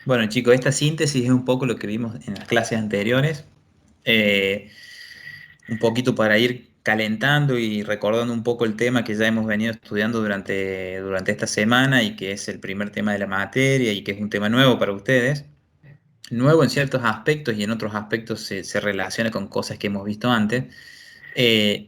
Bueno, chicos, esta síntesis es un poco lo que vimos en las clases anteriores. Eh, un poquito para ir calentando y recordando un poco el tema que ya hemos venido estudiando durante esta semana y que es el primer tema de la materia y que es un tema nuevo para ustedes. Nuevo en ciertos aspectos y en otros aspectos se relaciona con cosas que hemos visto antes.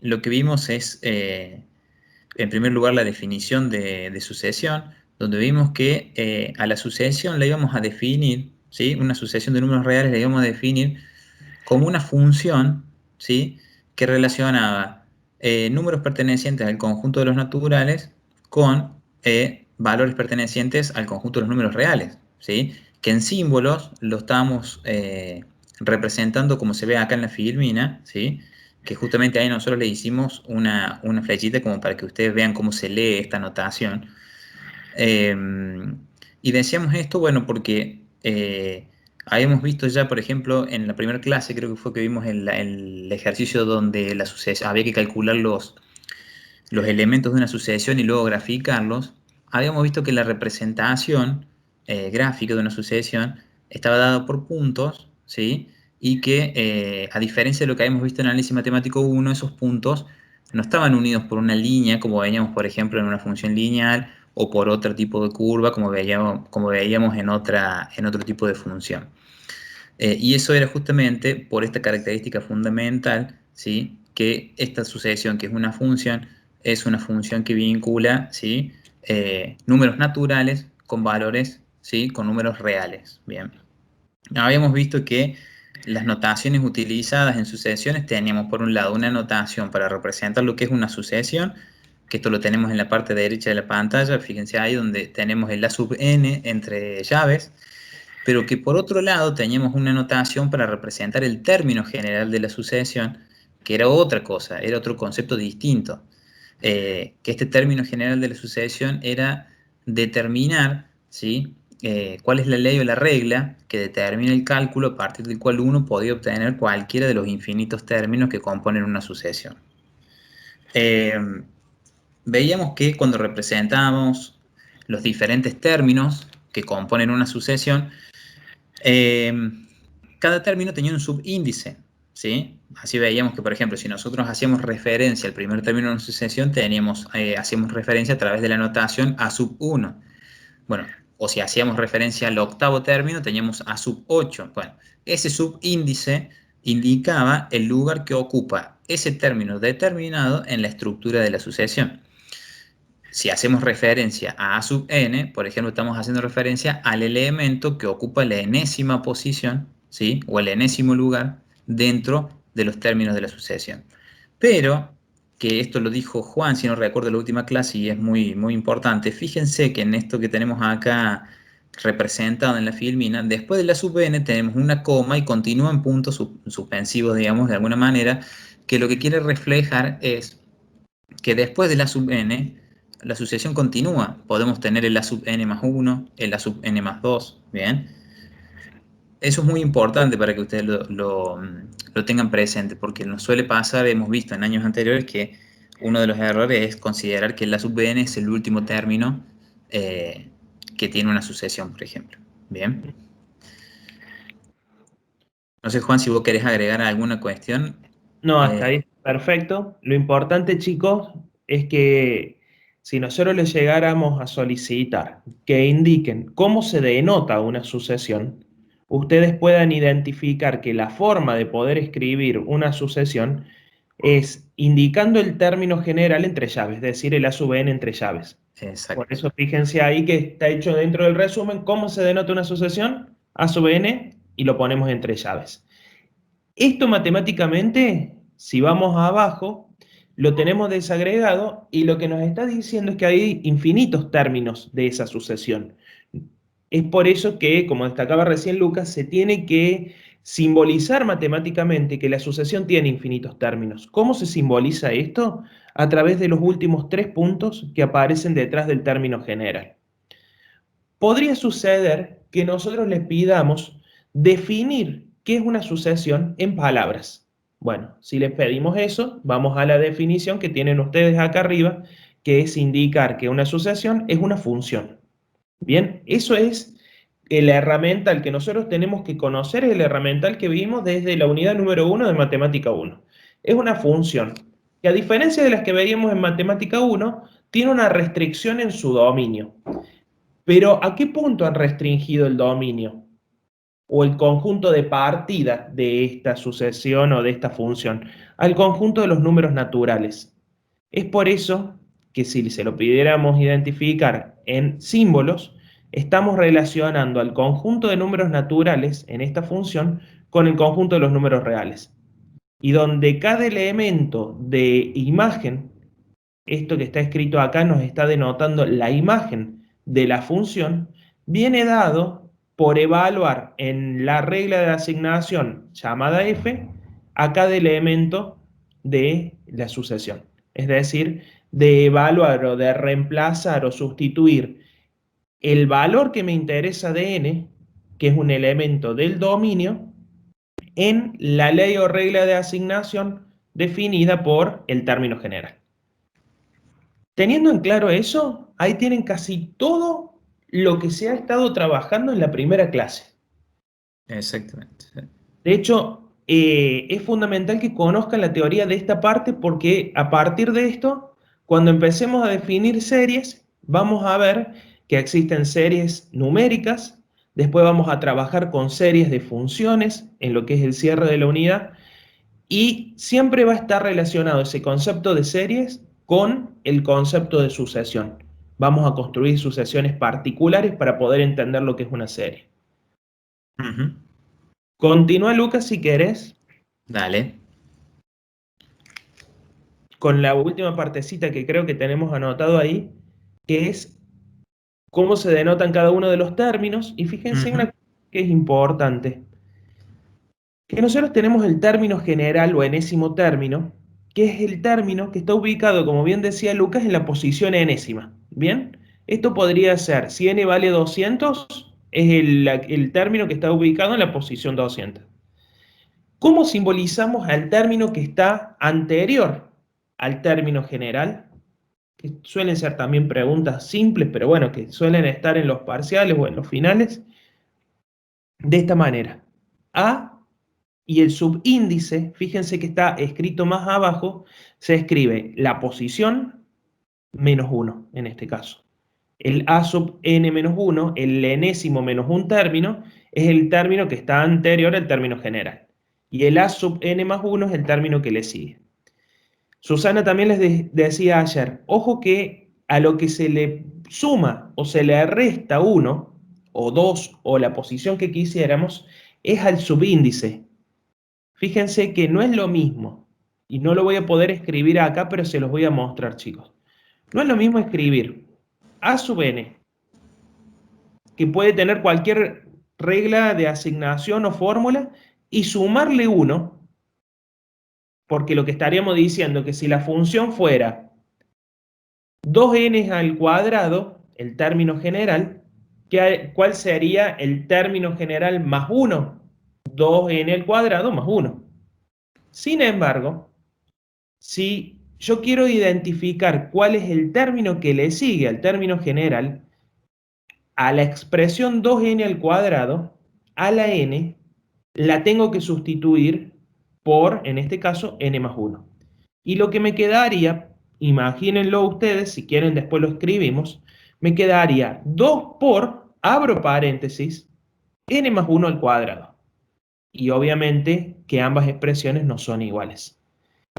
Lo que vimos es, en primer lugar, la definición de sucesión, donde vimos que a la sucesión la íbamos a definir, ¿sí? Una sucesión de números reales la íbamos a definir como una función, ¿sí? Que relacionaba números pertenecientes al conjunto de los naturales con valores pertenecientes al conjunto de los números reales, ¿sí? Que en símbolos lo estamos representando como se ve acá en la filmina, ¿sí? Que justamente ahí nosotros le hicimos una flechita como para que ustedes vean cómo se lee esta notación. Eh, y decíamos esto, bueno, porque habíamos visto ya, por ejemplo, en la primera clase, creo que fue que vimos el ejercicio donde había que calcular los elementos de una sucesión y luego graficarlos. Habíamos visto que la representación gráfica de una sucesión estaba dada por puntos, ¿sí? Y que, a diferencia de lo que habíamos visto en análisis matemático 1, esos puntos no estaban unidos por una línea, como veíamos, por ejemplo, en una función lineal, o por otro tipo de curva, como veíamos en otro tipo de función. Y eso era justamente por esta característica fundamental, ¿sí? Que esta sucesión, que es una función que vincula, ¿sí? Números naturales con valores, ¿sí? Con números reales. Bien. Habíamos visto que las notaciones utilizadas en sucesiones teníamos por un lado una notación para representar lo que es una sucesión, que esto lo tenemos en la parte derecha de la pantalla, fíjense ahí donde tenemos el A sub n entre llaves, pero que por otro lado teníamos una notación para representar el término general de la sucesión, que era otra cosa, era otro concepto distinto. Que este término general de la sucesión era determinar, ¿sí? Cuál es la ley o la regla que determina el cálculo a partir del cual uno podía obtener cualquiera de los infinitos términos que componen una sucesión. Eh, Veíamos que cuando representábamos los diferentes términos que componen una sucesión, eh, cada término tenía un subíndice, ¿sí? Así veíamos que, por ejemplo, si nosotros hacíamos referencia al primer término de una sucesión, hacíamos referencia a través de la notación A sub 1. Bueno, o si hacíamos referencia al octavo término, teníamos A sub 8. Bueno, ese subíndice indicaba el lugar que ocupa ese término determinado en la estructura de la sucesión. Si hacemos referencia a sub n, por ejemplo, estamos haciendo referencia al elemento que ocupa la enésima posición, ¿sí? O el enésimo lugar dentro de los términos de la sucesión. Pero, que esto lo dijo Juan, si no recuerdo la última clase, y es muy, muy importante, fíjense que en esto que tenemos acá representado en la filmina, después de la sub n tenemos una coma y continúan puntos suspensivos, digamos, de alguna manera, que lo que quiere reflejar es que después de la sub n, la sucesión continúa. Podemos tener el a sub n más 1, el a sub n más 2, ¿bien? Eso es muy importante para que ustedes lo tengan presente, porque nos suele pasar, hemos visto en años anteriores, que uno de los errores es considerar que el a sub n es el último término eh, que tiene una sucesión, por ejemplo. ¿Bien? No sé, Juan, si vos querés agregar alguna cuestión. No, hasta Eh, ahí perfecto. Lo importante, chicos, es que si nosotros les llegáramos a solicitar que indiquen cómo se denota una sucesión, ustedes puedan identificar que la forma de poder escribir una sucesión es indicando el término general entre llaves, es decir, el A sub n entre llaves. Por exacto. eso fíjense ahí que está hecho dentro del resumen cómo se denota una sucesión, A sub n, y lo ponemos entre llaves. Esto matemáticamente, si vamos abajo, lo tenemos desagregado y lo que nos está diciendo es que hay infinitos términos de esa sucesión. Es por eso que, como destacaba recién Lucas, se tiene que simbolizar matemáticamente que la sucesión tiene infinitos términos. ¿Cómo se simboliza esto? A través de los últimos tres puntos que aparecen detrás del término general. Podría suceder que nosotros les pidamos definir qué es una sucesión en palabras. Bueno, si les pedimos eso, vamos a la definición que tienen ustedes acá arriba, que es indicar que una sucesión es una función. Bien, eso es el herramental que nosotros tenemos que conocer es el herramental que vimos desde la unidad número 1 de Matemática 1. Es una función que, a diferencia de las que veíamos en Matemática 1, tiene una restricción en su dominio. Pero ¿a qué punto han restringido el dominio o el conjunto de partida de esta sucesión o de esta función? Al conjunto de los números naturales. Es por eso que si se lo pidiéramos identificar en símbolos, estamos relacionando al conjunto de números naturales en esta función con el conjunto de los números reales. Y donde cada elemento de imagen, esto que está escrito acá nos está denotando la imagen de la función, viene dado por evaluar en la regla de asignación llamada f a cada elemento de la sucesión. Es decir, de evaluar o de reemplazar o sustituir el valor que me interesa de n, que es un elemento del dominio, en la ley o regla de asignación definida por el término general. Teniendo en claro eso, ahí tienen casi todo lo que se ha estado trabajando en la primera clase. Exactamente. De hecho, es fundamental que conozcan la teoría de esta parte porque a partir de esto, cuando empecemos a definir series, vamos a ver que existen series numéricas, después vamos a trabajar con series de funciones en lo que es el cierre de la unidad, y siempre va a estar relacionado ese concepto de series con el concepto de sucesión. Vamos a construir sucesiones particulares para poder entender lo que es una serie. Ujú. Continúa, Lucas, si querés, Dale. con la última partecita que creo que tenemos anotado ahí, que es cómo se denotan cada uno de los términos. Y fíjense Ujú. una cosa que es importante, que nosotros tenemos el término general o enésimo término, que es el término que está ubicado, como bien decía Lucas, en la posición enésima. ¿Bien? Esto podría ser, si n vale 200, es el término que está ubicado en la posición 200. ¿Cómo simbolizamos al término que está anterior al término general? Que suelen ser también preguntas simples, pero bueno, que suelen estar en los parciales o en los finales, de esta manera. A y el subíndice, fíjense que está escrito más abajo, se escribe la posición menos 1 en este caso. El A sub n menos 1, el enésimo menos un término, es el término que está anterior al término general. Y el A sub n más 1 es el término que le sigue. Susana también les decía ayer, ojo que a lo que se le suma o se le resta 1 o 2 o la posición que quisiéramos es al subíndice. Fíjense que no es lo mismo, y no lo voy a poder escribir acá, pero se los voy a mostrar, chicos. No es lo mismo escribir A sub n, que puede tener cualquier regla de asignación o fórmula, y sumarle 1, porque lo que estaríamos diciendo es que si la función fuera 2n al cuadrado, el término general, ¿cuál sería el término general más 1? 2n al cuadrado más 1. Sin embargo, si yo quiero identificar cuál es el término que le sigue al término general, a la expresión 2n al cuadrado, a la n, la tengo que sustituir por, en este caso, n más 1. Y lo que me quedaría, imagínenlo ustedes, si quieren después lo escribimos, me quedaría 2 por, abro paréntesis, n más 1 al cuadrado. Y obviamente que ambas expresiones no son iguales.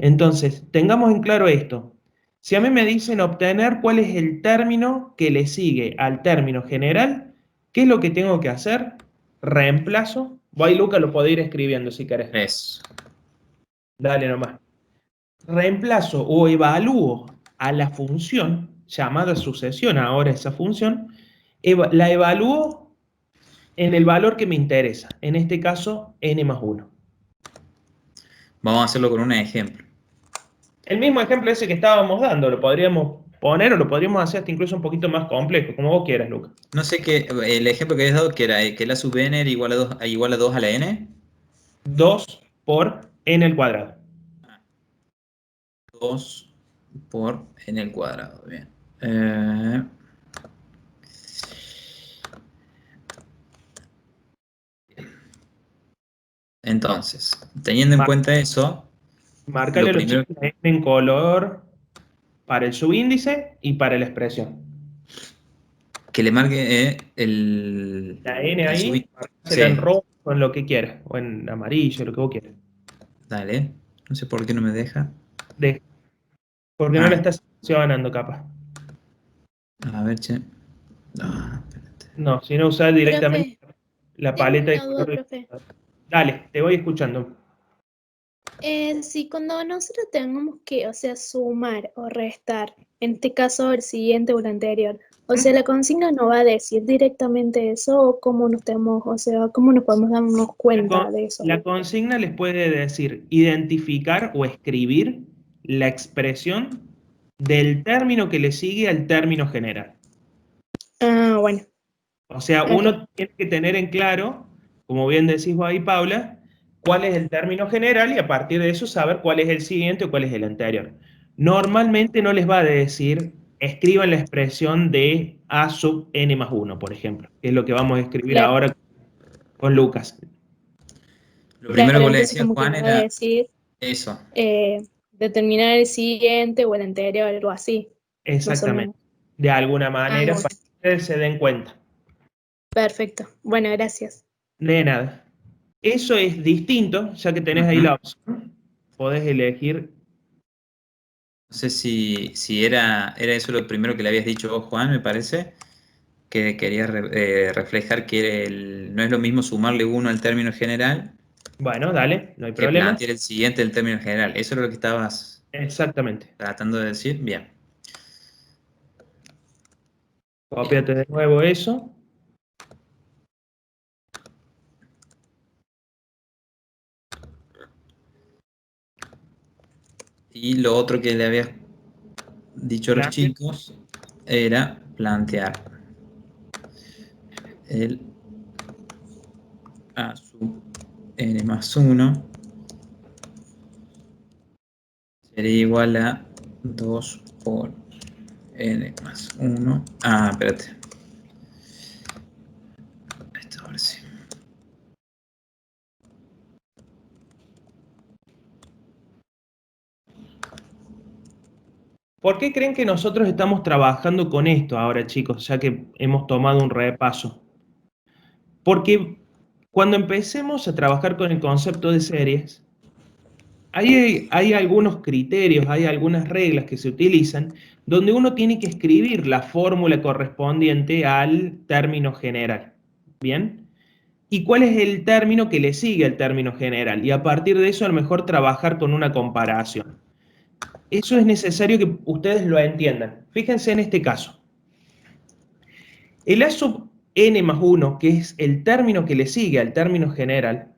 Entonces, tengamos en claro esto. Si a mí me dicen obtener cuál es el término que le sigue al término general, ¿qué es lo que tengo que hacer? Reemplazo. Voy, Luca, lo puedo ir escribiendo si querés. Eso. Dale nomás. Reemplazo o evalúo a la función, llamada sucesión ahora esa función, la evalúo en el valor que me interesa, en este caso n más 1. Vamos a hacerlo con un ejemplo. El mismo ejemplo ese que estábamos dando, lo podríamos poner o lo podríamos hacer hasta incluso un poquito más complejo, como vos quieras, Luca. No sé qué, el ejemplo que habías dado que era que la sub n era igual a 2 a la n. 2 por n al cuadrado. 2 por n al cuadrado. Bien. Eh, Entonces, teniendo en Mar- cuenta eso, Marcale lo a los primero chicos la N en color para el subíndice y para la expresión. que le marque La N el ahí, subí. marcásela en Sí, rojo o en lo que quieras, o en amarillo, lo que vos quieras. dale. No sé por qué no me deja. De, porque no la Ah, estás seleccionando, capaz. a ver, che. Ah, espérate. No, si no usar directamente Profe, la tengo paleta de una duda, color. profe. Dale, te voy escuchando. Si cuando nosotros tengamos que, o sea, sumar o restar, en este caso el siguiente o el anterior, o sea, ¿Mm? la consigna no va a decir directamente eso o cómo nos tenemos, o sea, cómo nos podemos darnos cuenta de eso. La consigna les puede decir identificar o escribir la expresión del término que le sigue al término general. Ah, bueno, O sea, ok, uno tiene que tener en claro, como bien decís vos ahí, Paula, cuál es el término general y a partir de eso saber cuál es el siguiente o cuál es el anterior. Normalmente no les va a decir, escriban la expresión de A sub n más 1, por ejemplo, que es lo que vamos a escribir claro, ahora con Lucas. Lo primero que claro, vos le entonces decías, como que Juan, nos va a era decir eso. determinar el siguiente o el anterior, algo así, más o Exactamente. menos. De alguna Ah, manera bueno, para que ustedes se den cuenta. perfecto. Bueno, gracias. De nada. Eso es distinto, ya que tenés ahí Ujú. la opción. Podés elegir. No sé si era eso lo primero que le habías dicho vos, Juan, me parece, que querías reflejar que no es lo mismo sumarle uno al término general Bueno, dale, no hay que problema. plantear el siguiente del término general. ¿Eso es lo que estabas Exactamente. tratando de decir? Bien, bien. Cópiate de nuevo eso. Y lo otro que le habías dicho a los Plantea. chicos era plantear el A sub n más uno sería igual a 2 por n más uno. Ah, espérate. Esto ahora sí. ¿Por qué creen que nosotros estamos trabajando con esto ahora, chicos, ya que hemos tomado un repaso? Porque cuando empecemos a trabajar con el concepto de series, hay algunos criterios, hay algunas reglas que se utilizan donde uno tiene que escribir la fórmula correspondiente al término general. ¿Bien? ¿Y cuál es el término que le sigue al término general? Y a partir de eso, a lo mejor trabajar con una comparación. Eso es necesario que ustedes lo entiendan. Fíjense en este caso. El A sub n más 1, que es el término que le sigue al término general,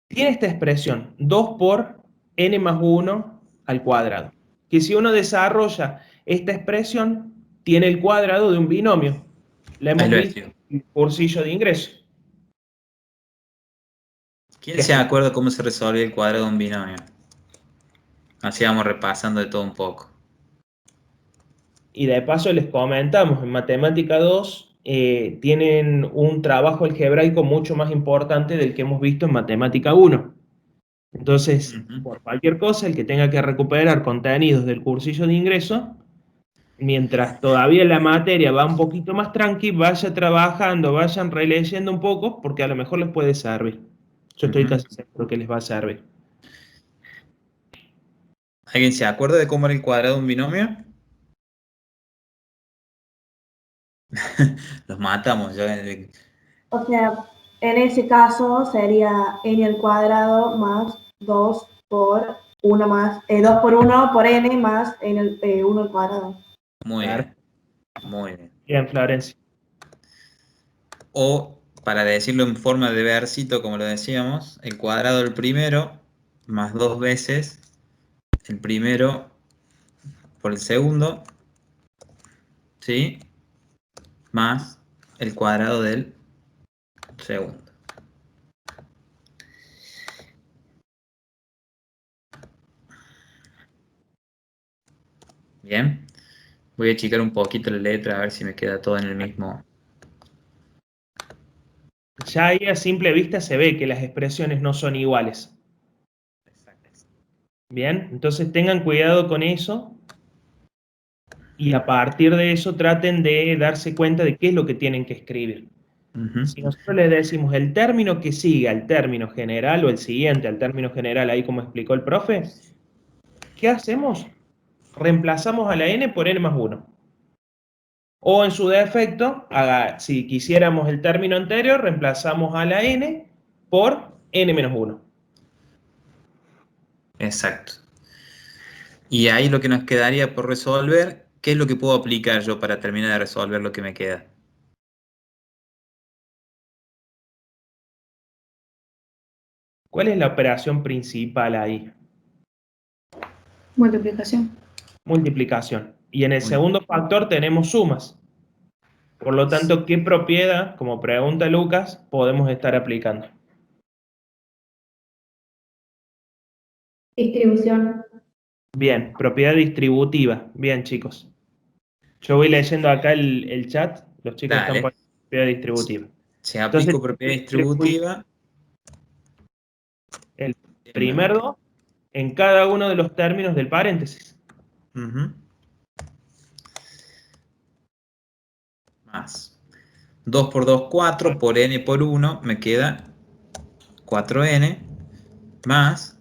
tiene esta expresión, 2 por n más 1 al cuadrado. Que si uno desarrolla esta expresión, tiene el cuadrado de un binomio. La Ahí hemos lo visto escribo. en el cursillo de ingreso. ¿Quién se Que acuerda cómo se resolvió el cuadrado de un binomio? Así vamos repasando de todo un poco. Y de paso les comentamos, en Matemática 2 tienen un trabajo algebraico mucho más importante del que hemos visto en Matemática 1. Entonces, Ujú. por cualquier cosa, el que tenga que recuperar contenidos del cursillo de ingreso, mientras todavía la materia va un poquito más tranqui, vaya trabajando, vayan releyendo un poco, porque a lo mejor les puede servir. Yo estoy Ujú. casi seguro que les va a servir. ¿Alguien se acuerda de cómo era el cuadrado de un binomio? Los matamos. O sea, en ese caso sería n al cuadrado más 2 por 1 más, 2 por 1 por n más n, 1 al cuadrado. Muy Claro. bien, muy bien. Bien, Florencia. O, para decirlo en forma de versito, como lo decíamos, el cuadrado del primero más dos veces el primero por el segundo, ¿sí? Más el cuadrado del segundo. Bien. Voy a achicar un poquito la letra a ver si me queda todo en el mismo. ya ahí a simple vista se ve que las expresiones no son iguales. Bien, entonces tengan cuidado con eso y a partir de eso traten de darse cuenta de qué es lo que tienen que escribir. Si nosotros le decimos el término que sigue al término general o el siguiente al término general, ahí como explicó el profe, ¿qué hacemos? Reemplazamos a la n por n más 1. O en su defecto, si quisiéramos el término anterior, reemplazamos a la n por n menos 1. Exacto. Y ahí lo que nos quedaría por resolver, ¿qué es lo que puedo aplicar yo para terminar de resolver lo que me queda? ¿Cuál es la operación principal ahí? Multiplicación. Multiplicación. Y en el segundo factor tenemos sumas. Por lo tanto, ¿qué propiedad, como pregunta Lucas, podemos estar aplicando? Distribución. Bien, propiedad distributiva. Bien, chicos. Yo voy leyendo acá el chat. Los chicos están Dale. poniendo propiedad distributiva. Si Entonces, aplico propiedad distributiva. el primer 2 en cada uno de los términos del paréntesis. Más 2 por 2, 4, por n por 1, me queda 4n, más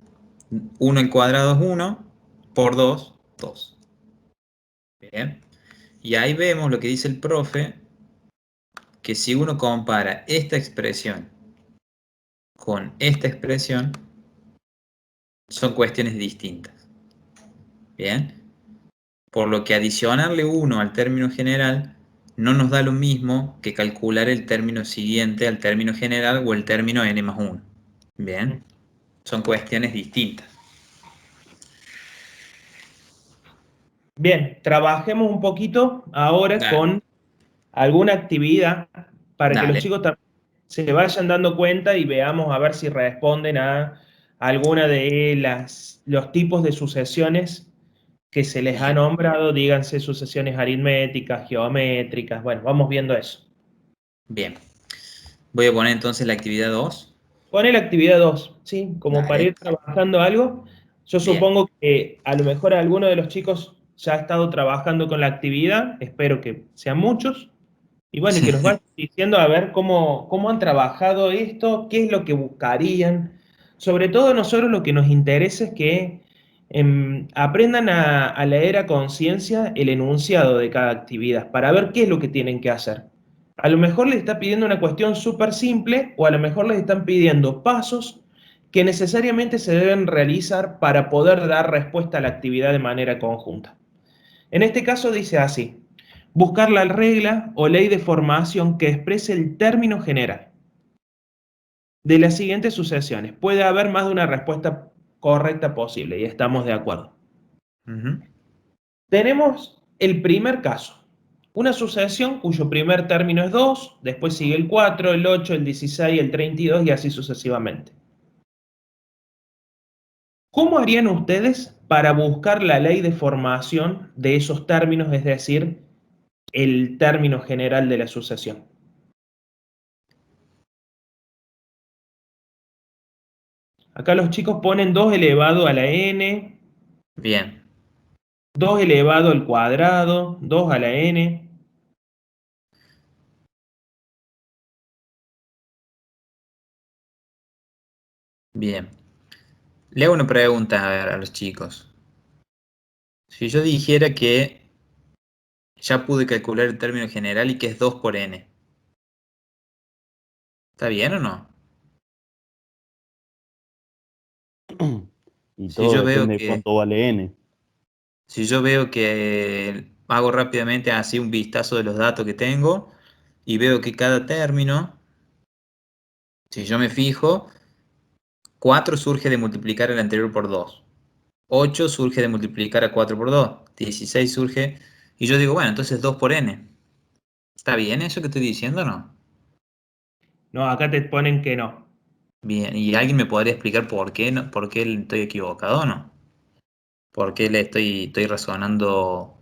1 al cuadrado es 1, por 2, 2. Bien. Y ahí vemos lo que dice el profe, que si uno compara esta expresión con esta expresión, son cuestiones distintas. Bien. Por lo que adicionarle 1 al término general no nos da lo mismo que calcular el término siguiente al término general o el término n más 1. Bien, son cuestiones distintas. Bien, trabajemos un poquito ahora Dale. con alguna actividad para que los Dale. chicos se vayan dando cuenta y veamos a ver si responden a alguna de los tipos de sucesiones que se les ha Bien. nombrado, díganse sucesiones aritméticas, geométricas, bueno, vamos viendo eso. Bien. Voy a poner entonces la actividad 2. Pone la actividad 2, ¿sí? Como para Dale. ir trabajando algo. Yo Bien. supongo que a lo mejor alguno de los chicos ya ha estado trabajando con la actividad, espero que sean muchos. Y bueno, y que nos vayan diciendo a ver cómo han trabajado esto, qué es lo que buscarían. Sobre todo a nosotros lo que nos interesa es que aprendan a leer a conciencia el enunciado de cada actividad para ver qué es lo que tienen que hacer. A lo mejor les está pidiendo una cuestión súper simple o a lo mejor les están pidiendo pasos que necesariamente se deben realizar para poder dar respuesta a la actividad de manera conjunta. En este caso dice así: buscar la regla o ley de formación que exprese el término general de las siguientes sucesiones. Puede haber más de una respuesta correcta posible y estamos de acuerdo. Tenemos el primer caso. Una sucesión cuyo primer término es 2, después sigue el 4, el 8, el 16, el 32 y así sucesivamente. ¿Cómo harían ustedes para buscar la ley de formación de esos términos, es decir, el término general de la sucesión? Acá los chicos ponen 2 elevado a la n, Bien. 2 elevado al cuadrado, 2 a la n. Bien. Le hago una pregunta a ver, a los chicos. Si yo dijera que ya pude calcular el término general y que es 2 por n, ¿está bien o no? Y Si todo yo veo depende de que, cuánto vale n. si yo veo que hago rápidamente así un vistazo de los datos que tengo y veo que cada término, si yo me fijo, 4 surge de multiplicar el anterior por 2. 8 surge de multiplicar a 4 por 2. 16 surge. Y yo digo, bueno, entonces 2 por n. ¿Está bien eso que estoy diciendo o no? No, acá te ponen que no. Bien, ¿y alguien me podría explicar por qué, no, por qué estoy equivocado o no? ¿Por qué estoy razonando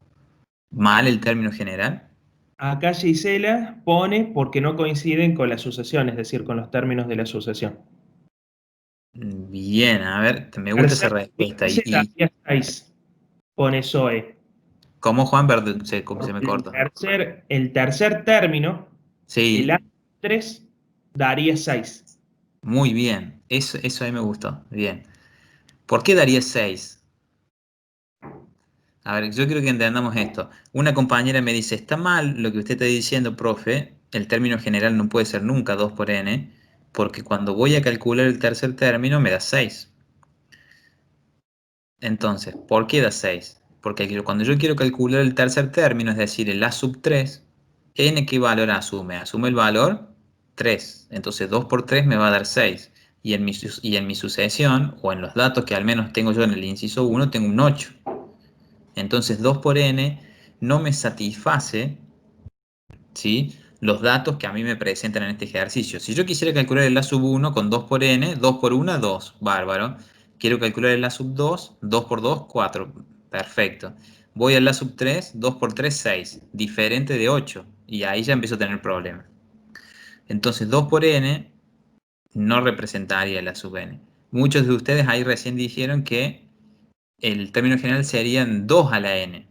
mal el término general? Acá Gisela pone porque no coinciden con la sucesión, es decir, con los términos de la sucesión. Bien, a ver, me gusta esa respuesta. ¿Y Daría 6, pone Zoe. cómo, Juan? Perdón, se me corta. El tercer término, el Sí, A3, daría 6. muy bien. Eso a mí me gustó. Bien. ¿Por qué daría 6? A ver, yo creo que entendamos esto. Una compañera me dice, está mal lo que usted está diciendo, profe, el término general no puede ser nunca 2 por n, porque cuando voy a calcular el tercer término me da 6. Entonces, ¿por qué da 6? Porque cuando yo quiero calcular el tercer término, es decir, el a sub 3, n ¿qué valor asume? Asume el valor 3. Entonces 2 por 3 me va a dar 6. Y en mi sucesión, o en los datos que al menos tengo yo en el inciso 1, tengo un 8. Entonces 2 por n no me satisface, ¿sí?, los datos que a mí me presentan en este ejercicio. Si yo quisiera calcular el a sub 1 con 2 por n, 2 por 1, 2, bárbaro. Quiero calcular el a sub 2, 2 por 2, 4, perfecto. Voy al a sub 3, 2 por 3, 6, diferente de 8, y ahí ya empiezo a tener problemas. Entonces 2 por n no representaría el a sub n. Muchos de ustedes ahí recién dijeron que el término general serían 2 a la n.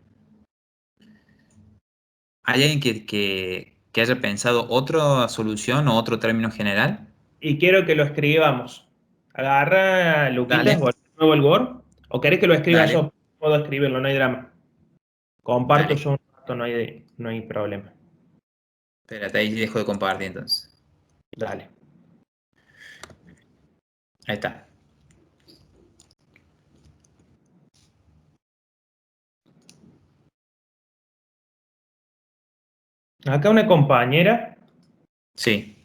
¿Hay alguien que haya pensado otra solución o otro término general? Y quiero que lo escribamos. Agarra, Luquitas, Dale, volvé de nuevo el Word. ¿O querés que lo escriba dale, yo? Puedo escribirlo, no hay drama. Comparto dale. yo un rato, no hay problema. Espérate, ahí dejo de compartir entonces. Dale. Ahí está. Acá una compañera, Sí.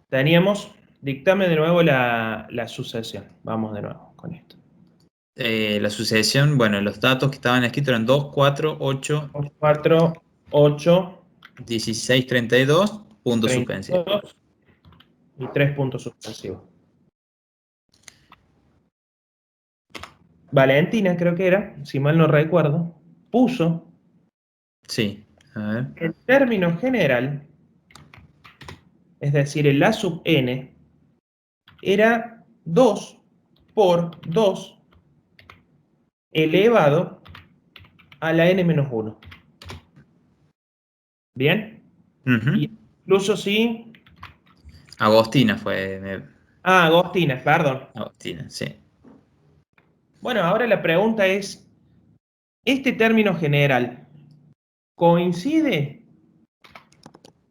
teníamos, dictame de nuevo la sucesión. Vamos de nuevo con esto. La sucesión, bueno, los datos que estaban escritos eran 2, 4, 8, 4, 8, 16, 32, punto suspensivo. 32 y 3 puntos suspensivos. Valentina, creo que era, si mal no recuerdo, puso Sí, a ver. el término general, es decir, el A sub n, era 2 por 2 elevado a la n menos 1. ¿Bien? Ujú. Y incluso si... Agostina fue. Ah, Agostina, perdón. Agostina, sí. Bueno, ahora la pregunta es, ¿este término general coincide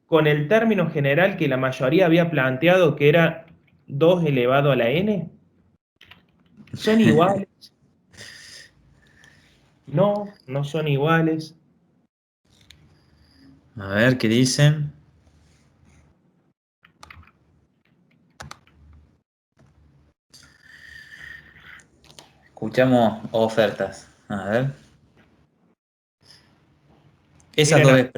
con el término general que la mayoría había planteado, que era 2 elevado a la n? ¿Son iguales? No, no son iguales. A ver qué dicen. Escuchamos ofertas. A ver. Miren,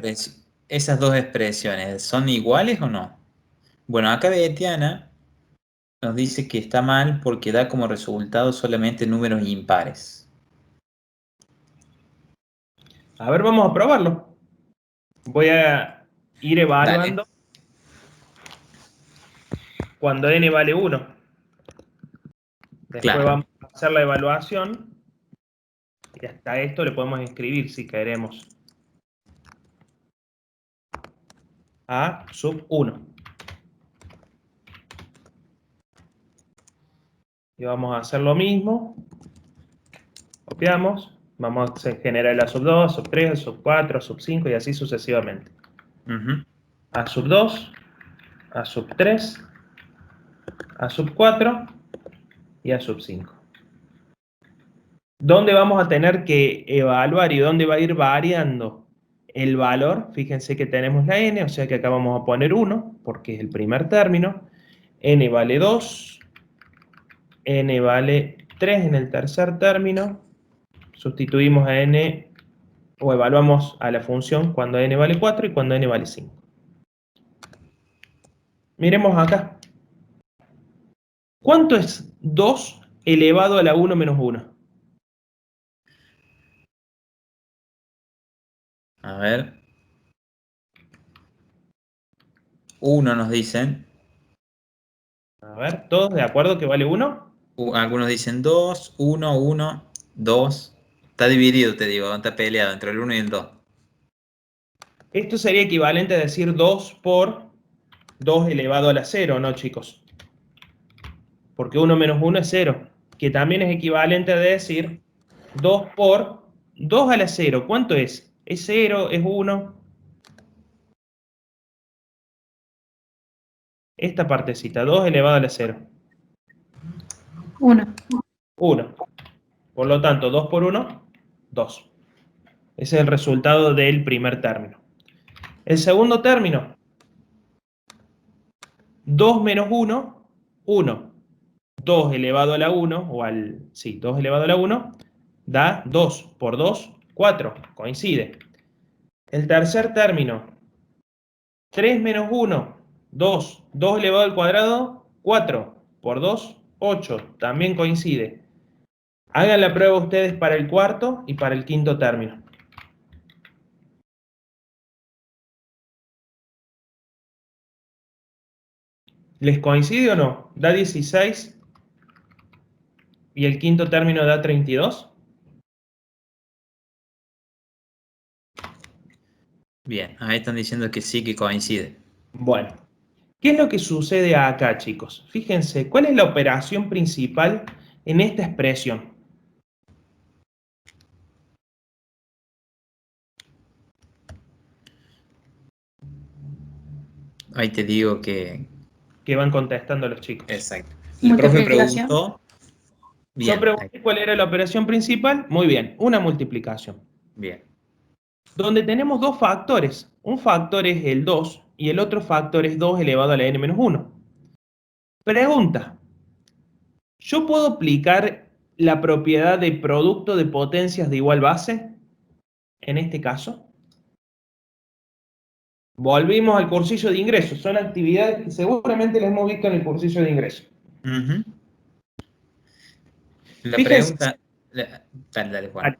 Esas dos expresiones, ¿son iguales o no? Bueno, acá Betiana nos dice que está mal porque da como resultado solamente números impares. a ver, vamos a probarlo. Voy a ir Dale. evaluando cuando n vale 1. Después Claro. vamos a hacer la evaluación y hasta esto le podemos escribir si queremos. A sub 1. Y vamos a hacer lo mismo. Copiamos. Vamos a generar el A sub 2, sub 3, sub 4, sub 5 y así sucesivamente. Ujú. A sub 2, A sub 3, A sub 4 y A sub 5. ¿Dónde vamos a tener que evaluar y dónde va a ir variando el valor? Fíjense que tenemos la n, o sea que acá vamos a poner 1, porque es el primer término. N vale 2, n vale 3 en el tercer término. Sustituimos a n, o evaluamos a la función cuando n vale 4 y cuando n vale 5. Miremos acá. ¿Cuánto es 2 elevado a la 1 menos 1? A ver. 1 nos dicen. A ver, ¿todos de acuerdo que vale 1? Algunos dicen 2, 1, 1, 2. Está dividido, te digo, está peleado entre el 1 y el 2. Esto sería equivalente a decir 2 por 2 elevado a la 0, ¿no, chicos? Porque 1 menos 1 es 0, que también es equivalente a decir 2 por 2 a la 0. ¿Cuánto es? ¿Es 0? ¿Es 1? Esta partecita, 2 elevado a la 0. 1. 1. Por lo tanto, 2 por 1, 2. Ese es el resultado del primer término. El segundo término, 2 menos 1, 1. 2 elevado a la 1, o al, sí, 2 elevado a la 1, da 2 por 2, 4, coincide. El tercer término, 3 menos 1, 2, 2 elevado al cuadrado, 4, por 2, 8, también coincide. Hagan la prueba ustedes para el cuarto y para el quinto término. ¿Les coincide o no? Da 16 y el quinto término da 32. Bien, ahí están diciendo que sí, que coincide. Bueno, ¿qué es lo que sucede acá, chicos? Fíjense, ¿cuál es la operación principal en esta expresión? Ahí te digo que... Que van contestando los chicos. Exacto. El profe Multiplicación. preguntó... Yo Bien, pregunté cuál era la operación principal. Muy bien, una multiplicación. bien. Donde tenemos dos factores. Un factor es el 2 y el otro factor es 2 elevado a la n menos 1. Pregunta. ¿Yo puedo aplicar la propiedad de producto de potencias de igual base en este caso? Volvimos al cursillo de ingresos. Son actividades que seguramente las hemos visto en el cursillo de ingresos. Ujú. La Fíjense. pregunta... Dale, Juan.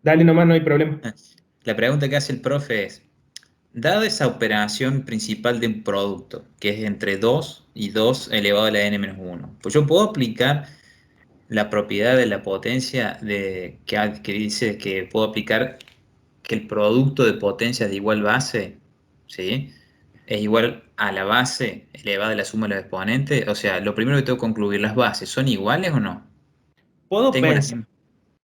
Dale nomás, no hay problema. La pregunta que hace el profe es, dada esa operación principal de un producto, que es entre 2 y 2 elevado a la n menos 1, pues yo puedo aplicar la propiedad de la potencia que dice que puedo aplicar que el producto de potencias de igual base, ¿sí? Es igual a la base elevada a la suma de los exponentes. O sea, lo primero que tengo que concluir, ¿las bases son iguales o no? ¿Puedo Tengo las pensar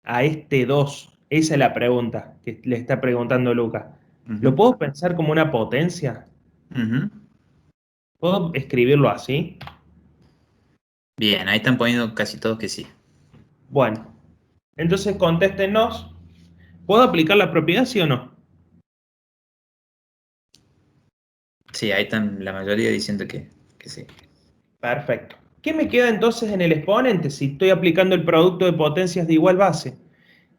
a este 2? Esa es la pregunta que le está preguntando Luca. ¿Lo puedo pensar como una potencia? Ujú. ¿Puedo escribirlo así? Bien, ahí están poniendo casi todos que sí. Bueno, entonces contéstenos. ¿Puedo aplicar la propiedad, sí o no? Sí, ahí están la mayoría diciendo que sí. Perfecto. ¿Qué me queda entonces en el exponente si estoy aplicando el producto de potencias de igual base?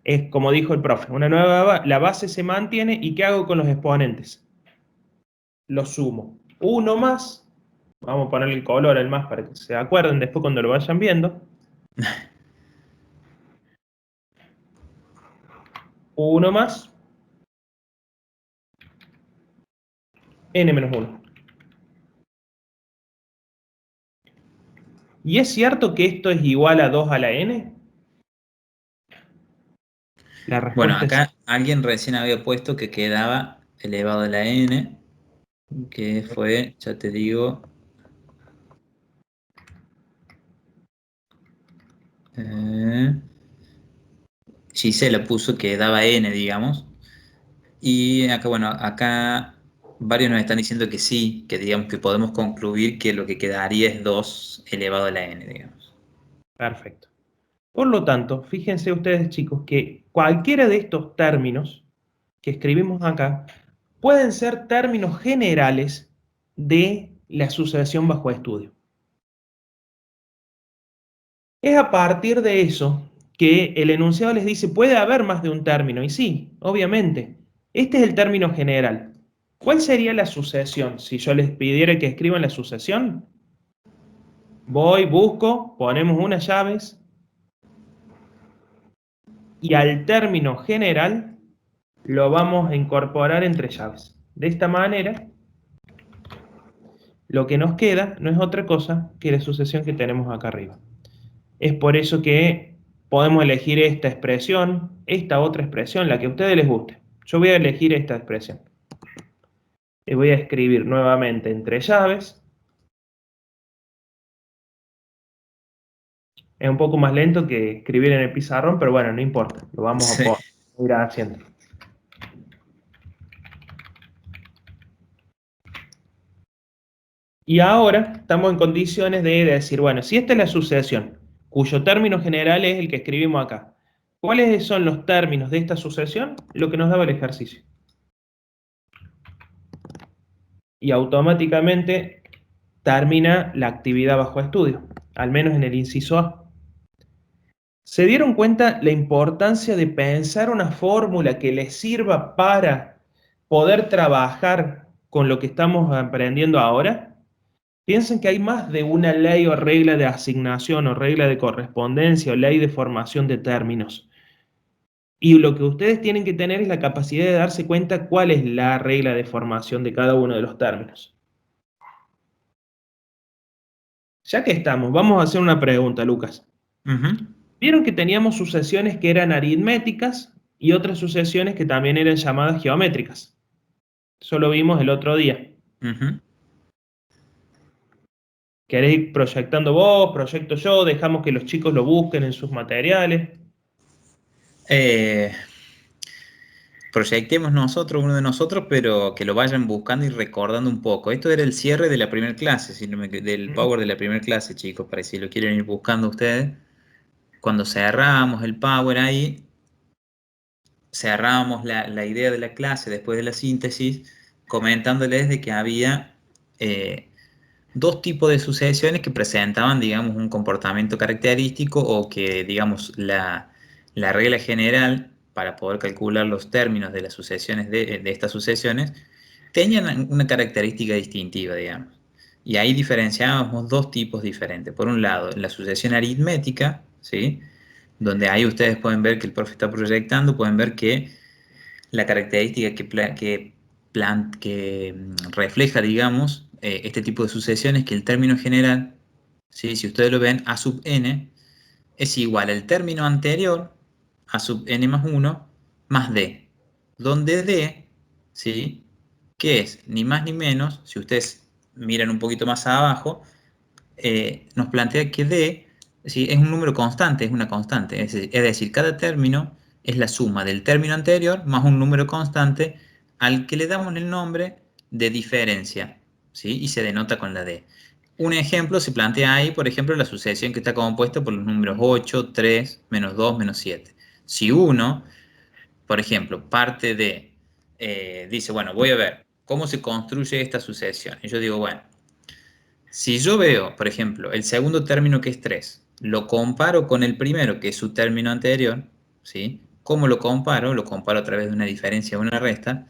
Es como dijo el profe, la base se mantiene y ¿qué hago con los exponentes? Los sumo. Uno más, vamos a ponerle el color al más para que se acuerden después cuando lo vayan viendo. 1 más n menos 1. ¿Y es cierto que esto es igual a 2 a la n? La Bueno, respuesta es sí. acá alguien recién había puesto que quedaba elevado a la n, que fue, ya te digo, Gisela puso que daba n, digamos. Y acá, bueno, acá varios nos están diciendo que sí, que digamos que podemos concluir que lo que quedaría es 2 elevado a la n, digamos. Perfecto. Por lo tanto, fíjense ustedes, chicos, que cualquiera de estos términos que escribimos acá pueden ser términos generales de la sucesión bajo estudio. Es a partir de eso que el enunciado les dice, puede haber más de un término, y sí, obviamente. Este es el término general. ¿Cuál sería la sucesión? Si yo les pidiera que escriban la sucesión, voy, busco, ponemos unas llaves, y al término general lo vamos a incorporar entre llaves. De esta manera, lo que nos queda no es otra cosa que la sucesión que tenemos acá arriba. Es por eso que podemos elegir esta expresión, esta otra expresión, la que a ustedes les guste. Yo voy a elegir esta expresión. Y voy a escribir nuevamente entre llaves. Es un poco más lento que escribir en el pizarrón, pero bueno, no importa. Lo vamos a Sí. poder ir haciendo. Y ahora estamos en condiciones de decir, bueno, si esta es la sucesión, cuyo término general es el que escribimos acá, ¿cuáles son los términos de esta sucesión? Lo que nos daba el ejercicio. Y automáticamente termina la actividad bajo estudio, al menos en el inciso A. ¿Se dieron cuenta la importancia de pensar una fórmula que les sirva para poder trabajar con lo que estamos aprendiendo ahora? Piensen que hay más de una ley o regla de asignación o regla de correspondencia o ley de formación de términos. Y lo que ustedes tienen que tener es la capacidad de darse cuenta cuál es la regla de formación de cada uno de los términos. Ya que estamos, vamos a hacer una pregunta, Lucas. Vieron que teníamos sucesiones que eran aritméticas y otras sucesiones que también eran llamadas geométricas. Eso lo vimos el otro día. ¿Querés ir proyectando vos, proyecto yo? Dejamos que los chicos lo busquen en sus materiales. Proyectemos nosotros, uno de nosotros, pero que lo vayan buscando y recordando un poco. Esto era el cierre de la primera clase, del Power de la primera clase, chicos, para si lo quieren ir buscando ustedes. Cuando cerramos el Power ahí, cerramos la idea de la clase después de la síntesis, comentándoles de que había dos tipos de sucesiones que presentaban, digamos, un comportamiento característico o que, digamos, la regla general para poder calcular los términos de las sucesiones de estas sucesiones tenían una característica distintiva, digamos. Y ahí diferenciábamos dos tipos diferentes. Por un lado, la sucesión aritmética, ¿sí? Donde ahí ustedes pueden ver que el profe está proyectando, pueden ver que la característica que refleja, digamos, este tipo de sucesiones, que el término general, ¿sí? Si ustedes lo ven, A sub n es igual al término anterior, A sub n más 1, más d, donde d, ¿sí? Que es ni más ni menos, si ustedes miran un poquito más abajo, nos plantea que d, ¿sí? Es un número constante, es una constante, es decir, cada término es la suma del término anterior más un número constante al que le damos el nombre de diferencia, ¿sí? Y se denota con la d. Un ejemplo se plantea ahí, por ejemplo, la sucesión que está compuesta por los números 8, 3, menos 2, menos 7. Si uno, por ejemplo, parte de, dice, bueno, voy a ver cómo se construye esta sucesión. Y yo digo, bueno, si yo veo, por ejemplo, el segundo término que es 3, lo comparo con el primero que es su término anterior, ¿sí? ¿Cómo lo comparo? Lo comparo a través de una diferencia o una resta.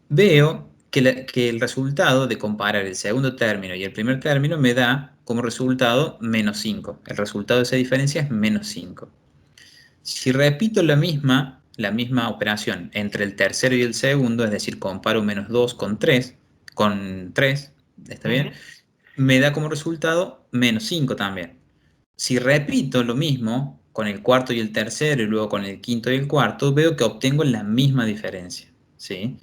Veo que el resultado de comparar el segundo término y el primer término me da como resultado menos 5. El resultado de esa diferencia es menos 5. Si repito la misma operación entre el tercero y el segundo, es decir, comparo menos 2 con 3, ¿está bien? Me da como resultado menos 5 también. Si repito lo mismo con el cuarto y el tercero y luego con el quinto y el cuarto, veo que obtengo la misma diferencia, ¿sí?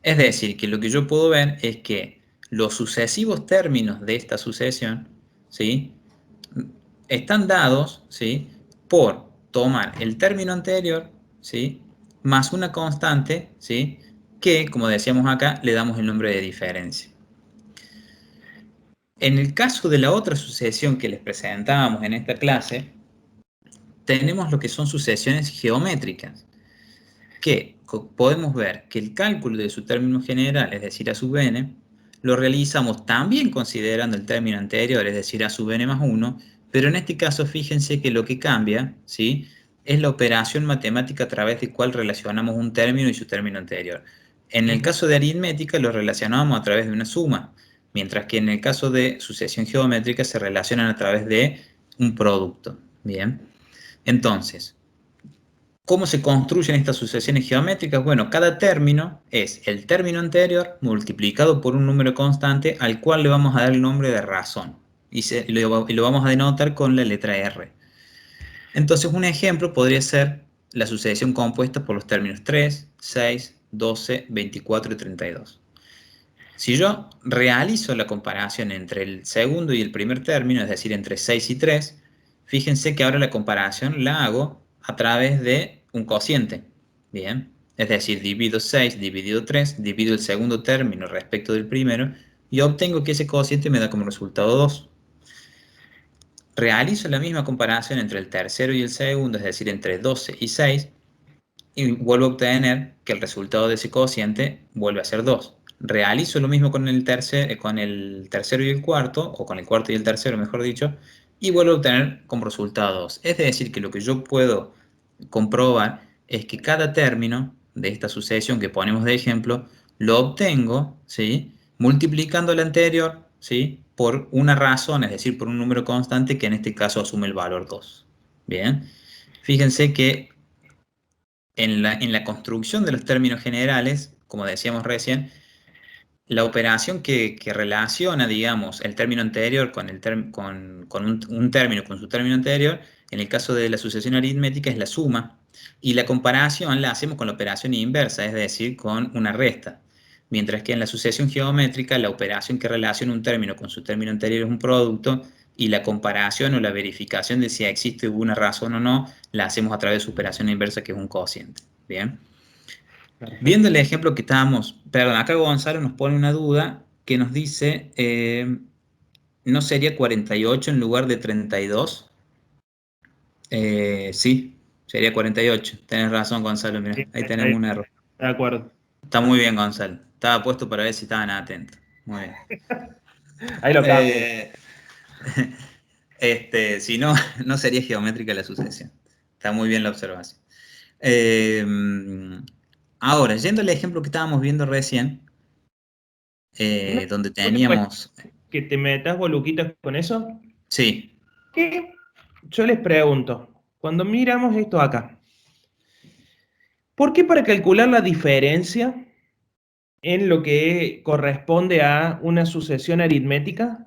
Es decir, que lo que yo puedo ver es que los sucesivos términos de esta sucesión, ¿sí? Están dados, ¿sí? Por tomar el término anterior, ¿sí? Más una constante, ¿sí? Que, como decíamos acá, le damos el nombre de diferencia. En el caso de la otra sucesión que les presentábamos en esta clase, tenemos lo que son sucesiones geométricas, que podemos ver que el cálculo de su término general, es decir, A sub n, lo realizamos también considerando el término anterior, es decir, A sub n más 1, pero en este caso fíjense que lo que cambia, ¿sí? Es la operación matemática a través de cual relacionamos un término y su término anterior. En el caso de aritmética lo relacionamos a través de una suma, mientras que en el caso de sucesión geométrica se relacionan a través de un producto. Bien, entonces, ¿Cómo se construyen estas sucesiones geométricas? Bueno, cada término es el término anterior multiplicado por un número constante al cual le vamos a dar el nombre de razón. Y lo vamos a denotar con la letra R. Entonces, un ejemplo podría ser la sucesión compuesta por los términos 3, 6, 12, 24 y 32. Si yo realizo la comparación entre el segundo y el primer término, es decir, entre 6 y 3, fíjense que ahora la comparación la hago a través de un cociente. Bien, es decir, divido 6 dividido 3, divido el segundo término respecto del primero y obtengo que ese cociente me da como resultado 2. Realizo la misma comparación entre el tercero y el segundo, es decir, entre 12 y 6, y vuelvo a obtener que el resultado de ese cociente vuelve a ser 2. Realizo lo mismo con el tercero y el cuarto, o con el cuarto y el tercero, mejor dicho, y vuelvo a obtener como resultado 2. Es decir, que lo que yo puedo comprobar es que cada término de esta sucesión que ponemos de ejemplo, lo obtengo, ¿sí?, multiplicando el anterior, ¿sí?, por una razón, es decir, por un número constante que en este caso asume el valor 2. Bien, fíjense que en la construcción de los términos generales, como decíamos recién, la operación que relaciona, digamos, el término anterior con un término con su término anterior, en el caso de la sucesión aritmética es la suma, y la comparación la hacemos con la operación inversa, es decir, con una resta. Mientras que en la sucesión geométrica, la operación que relaciona un término con su término anterior es un producto, y la comparación o la verificación de si existe una razón o no, la hacemos a través de su operación inversa, que es un cociente. Bien. Perfecto. Viendo el ejemplo que estábamos, perdón, acá Gonzalo nos pone una duda que nos dice, ¿no sería 48 en lugar de 32? Sí, sería 48. Tenés razón, Gonzalo, mira, Sí, ahí tenemos un error. de acuerdo. Está muy bien, Gonzalo. Estaba puesto para ver si estaban atentos. Muy bien. Ahí lo cambio. Si no, no sería geométrica la sucesión. Está muy bien la observación. Ahora, yendo al ejemplo que estábamos viendo recién, donde teníamos... ¿Que te metas boluquitas con eso? Sí, ¿Qué? Yo les pregunto, cuando miramos esto acá, ¿por qué para calcular la diferencia en lo que corresponde a una sucesión aritmética,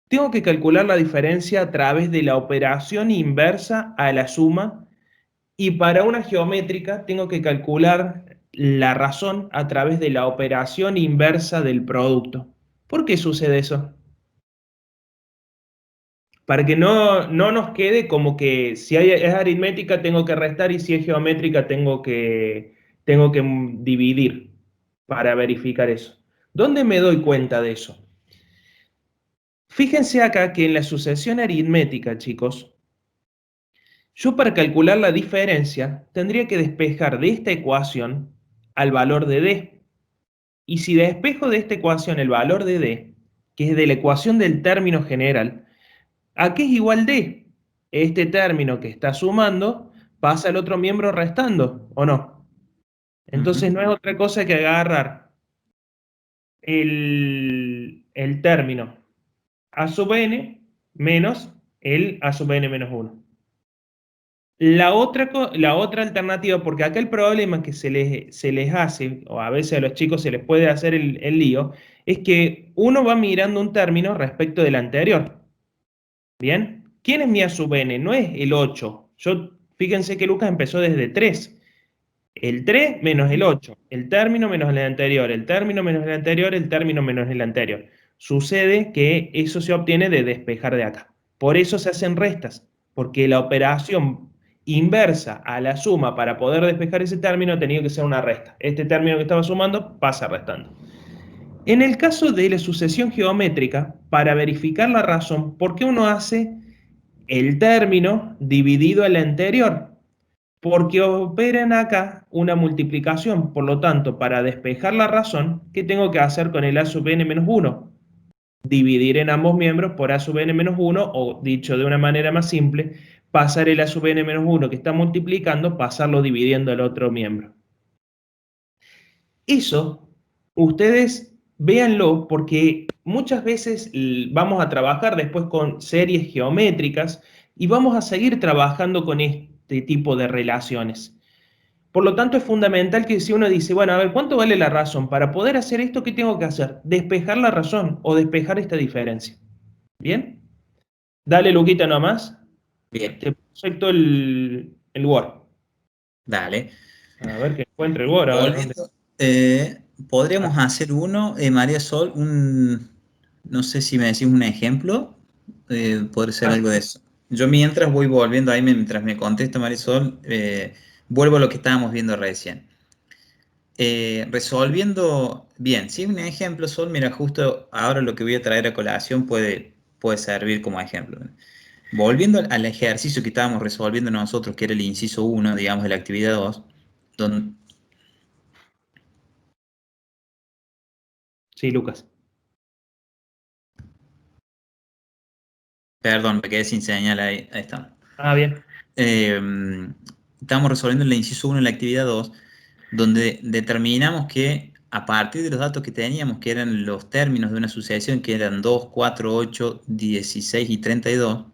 tengo que calcular la diferencia a través de la operación inversa a la suma, y para una geométrica tengo que calcular la razón a través de la operación inversa del producto? ¿Por qué sucede eso? Para que no nos quede como que si es aritmética tengo que restar y si es geométrica tengo que dividir para verificar eso. ¿Dónde me doy cuenta de eso? Fíjense acá que en la sucesión aritmética, chicos, yo para calcular la diferencia tendría que despejar de esta ecuación al valor de D. Y si despejo de esta ecuación el valor de D, que es de la ecuación del término general, ¿a qué es igual D? Este término que está sumando pasa al otro miembro restando, ¿o no? Entonces no es otra cosa que agarrar el término a sub n menos el a sub n menos 1. La otra alternativa, porque acá el problema que se les hace, o a veces a los chicos se les puede hacer el lío, es que uno va mirando un término respecto del anterior. ¿Bien? ¿Quién es mi a sub n? No es el 8. Fíjense que Lucas empezó desde 3. El 3 menos el 8, el término menos el anterior, el término menos el anterior, el término menos el anterior. Sucede que eso se obtiene de despejar de acá. Por eso se hacen restas, porque la operación inversa a la suma para poder despejar ese término tenía que ser una resta. Este término que estaba sumando pasa restando. En el caso de la sucesión geométrica, para verificar la razón, ¿por qué uno hace el término dividido al anterior? Porque operan acá una multiplicación. Por lo tanto, para despejar la razón, ¿qué tengo que hacer con el a sub n menos 1? Dividir en ambos miembros por a sub n menos 1, o dicho de una manera más simple, pasar el a sub n menos 1 que está multiplicando, pasarlo dividiendo el otro miembro. Eso, ustedes véanlo, porque muchas veces vamos a trabajar después con series geométricas y vamos a seguir trabajando con este tipo de relaciones. Por lo tanto, es fundamental que si uno dice, bueno, a ver, ¿cuánto vale la razón? Para poder hacer esto, ¿qué tengo que hacer? Despejar la razón o despejar esta diferencia. ¿Bien? Dale, Luquita, nomás. Bien, Te proyecto el Word. dale. A ver que encuentre el Word. A ver dónde. Volviendo, podríamos hacer uno, María Sol, no sé si me decís un ejemplo, podría ser algo de eso. Yo mientras voy volviendo ahí, mientras me contesta Marisol, vuelvo a lo que estábamos viendo recién. Resolviendo, bien, si es un ejemplo, Sol, mira, justo ahora lo que voy a traer a colación puede servir como ejemplo. Volviendo al ejercicio que estábamos resolviendo nosotros, que era el inciso 1, digamos, de la actividad 2, donde, Sí, Lucas. perdón, me quedé sin señal ahí está. Ah, bien. Eh, Estamos resolviendo el inciso 1 en la actividad 2, donde determinamos que a partir de los datos que teníamos, que eran los términos de una sucesión, que eran 2, 4, 8, 16 y 32,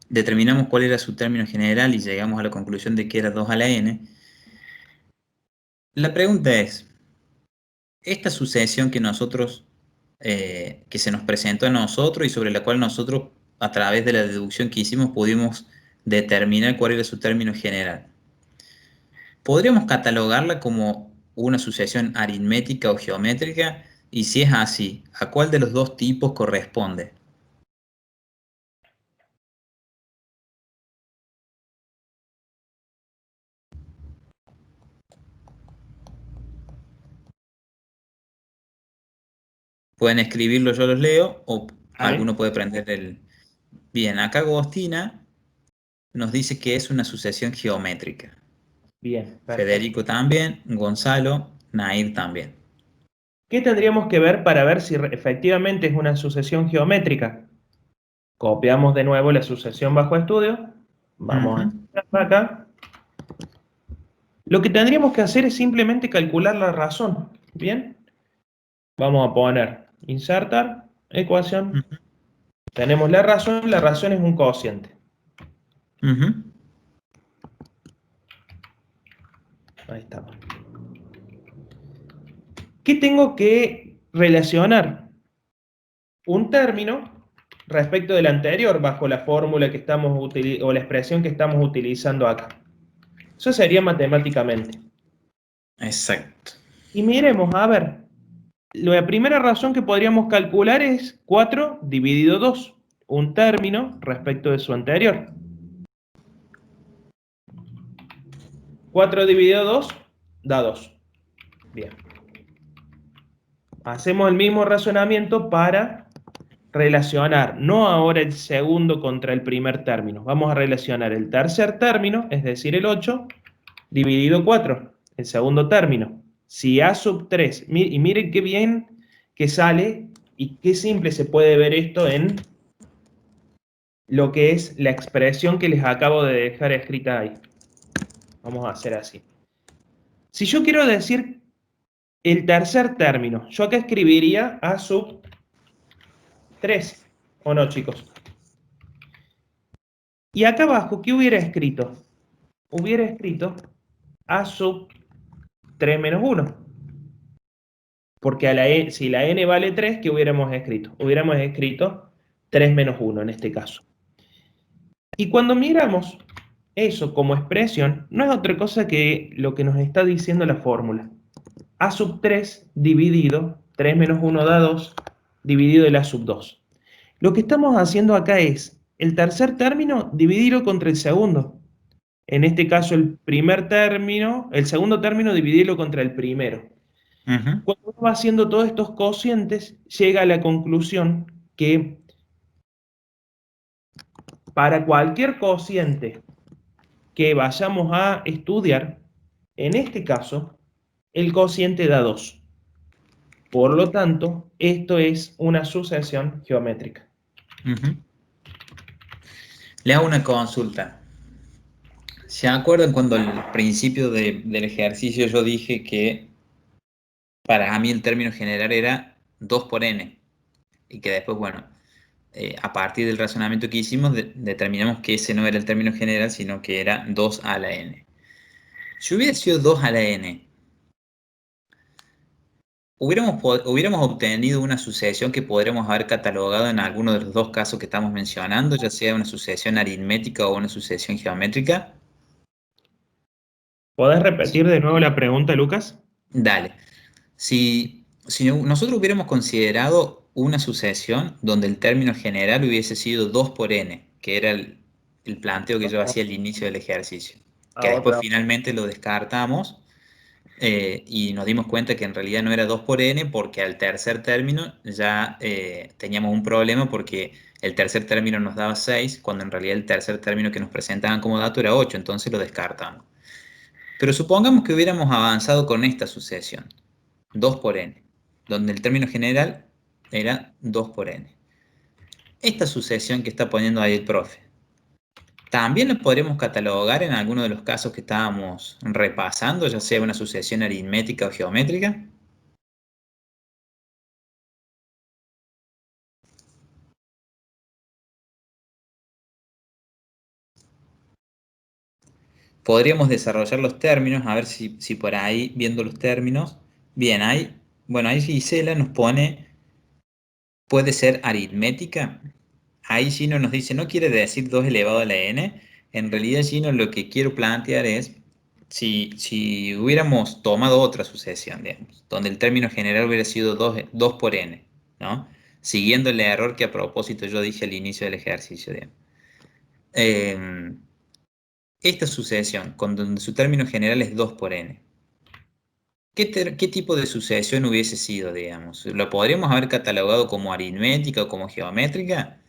determinamos cuál era su término general y llegamos a la conclusión de que era 2 a la n. La pregunta es, esta sucesión que nosotros, que se nos presentó a nosotros y sobre la cual nosotros, a través de la deducción que hicimos, pudimos determinar cuál era su término general. ¿Podríamos catalogarla como una sucesión aritmética o geométrica? Y si es así, ¿a cuál de los dos tipos corresponde? Pueden escribirlo, yo los leo, o Vale. alguno puede prender el... Bien, acá Agostina nos dice que es una sucesión geométrica. Bien, perfecto. Federico también, Gonzalo, Nair también. ¿Qué tendríamos que ver para ver si efectivamente es una sucesión geométrica? Copiamos de nuevo la sucesión bajo estudio. Vamos a Ujú. entrar acá. Lo que tendríamos que hacer es simplemente calcular la razón. Bien. Vamos a poner insertar, ecuación. Ujú. Tenemos la razón es un cociente. Ujú. Ahí estamos. ¿Qué tengo que relacionar? Un término respecto del anterior bajo la fórmula que estamos o la expresión que estamos utilizando acá. Eso sería matemáticamente. Exacto. Y miremos, a ver, la primera razón que podríamos calcular es 4 dividido 2, un término respecto de su anterior. 4 dividido 2 da 2. Bien. Hacemos el mismo razonamiento para relacionar, no ahora el segundo contra el primer término. Vamos a relacionar el tercer término, es decir, el 8, dividido 4, el segundo término. Si a sub 3, y miren qué bien que sale y qué simple se puede ver esto en lo que es la expresión que les acabo de dejar escrita ahí. Vamos a hacer así. Si yo quiero decir el tercer término, yo acá escribiría a sub 3, ¿o no, chicos? Y acá abajo, ¿qué hubiera escrito? Hubiera escrito a sub 3 menos 1. Porque si la n vale 3, ¿qué hubiéramos escrito? Hubiéramos escrito 3 menos 1 en este caso. Y cuando miramos eso como expresión, no es otra cosa que lo que nos está diciendo la fórmula. A sub 3 dividido, 3 menos 1 da 2, dividido el a sub 2. Lo que estamos haciendo acá es el tercer término dividirlo contra el segundo. En este caso el segundo término dividirlo contra el primero. Ujú. Cuando uno va haciendo todos estos cocientes, llega a la conclusión que para cualquier cociente que vayamos a estudiar, en este caso, el cociente da 2. Por lo tanto, esto es una sucesión geométrica. Ujú. Le hago una consulta. ¿Se acuerdan cuando al principio del ejercicio yo dije que para mí el término general era 2 por n? Y que después, bueno, a partir del razonamiento que hicimos, determinamos que ese no era el término general, sino que era 2 a la n. Si hubiera sido 2 a la n, hubiéramos obtenido una sucesión que podríamos haber catalogado en alguno de los dos casos que estamos mencionando, ya sea una sucesión aritmética o una sucesión geométrica. ¿Podés repetir de nuevo la pregunta, Lucas? Dale. Si nosotros hubiéramos considerado una sucesión donde el término general hubiese sido 2 por n, que era el planteo que yo hacía al inicio del ejercicio, que después Otra. finalmente lo descartamos y nos dimos cuenta que en realidad no era 2 por n porque al tercer término ya teníamos un problema porque el tercer término nos daba 6, cuando en realidad el tercer término que nos presentaban como dato era 8, entonces lo descartamos. Pero supongamos que hubiéramos avanzado con esta sucesión, 2 por n, donde el término general era 2 por n. Esta sucesión que está poniendo ahí el profe, también la podremos catalogar en alguno de los casos que estábamos repasando, ya sea una sucesión aritmética o geométrica. Podríamos desarrollar los términos, a ver si por ahí, viendo los términos, bien, bueno, ahí Gisela nos pone, puede ser aritmética. Ahí Gino nos dice, no quiere decir 2 elevado a la n. En realidad, Gino, lo que quiero plantear es, si hubiéramos tomado otra sucesión, digamos, donde el término general hubiera sido 2 por n, ¿no? Siguiendo el error que a propósito yo dije al inicio del ejercicio, digamos. Esta sucesión, donde su término general es 2 por n, ¿qué tipo de sucesión hubiese sido, digamos? ¿Lo podríamos haber catalogado como aritmética o como geométrica?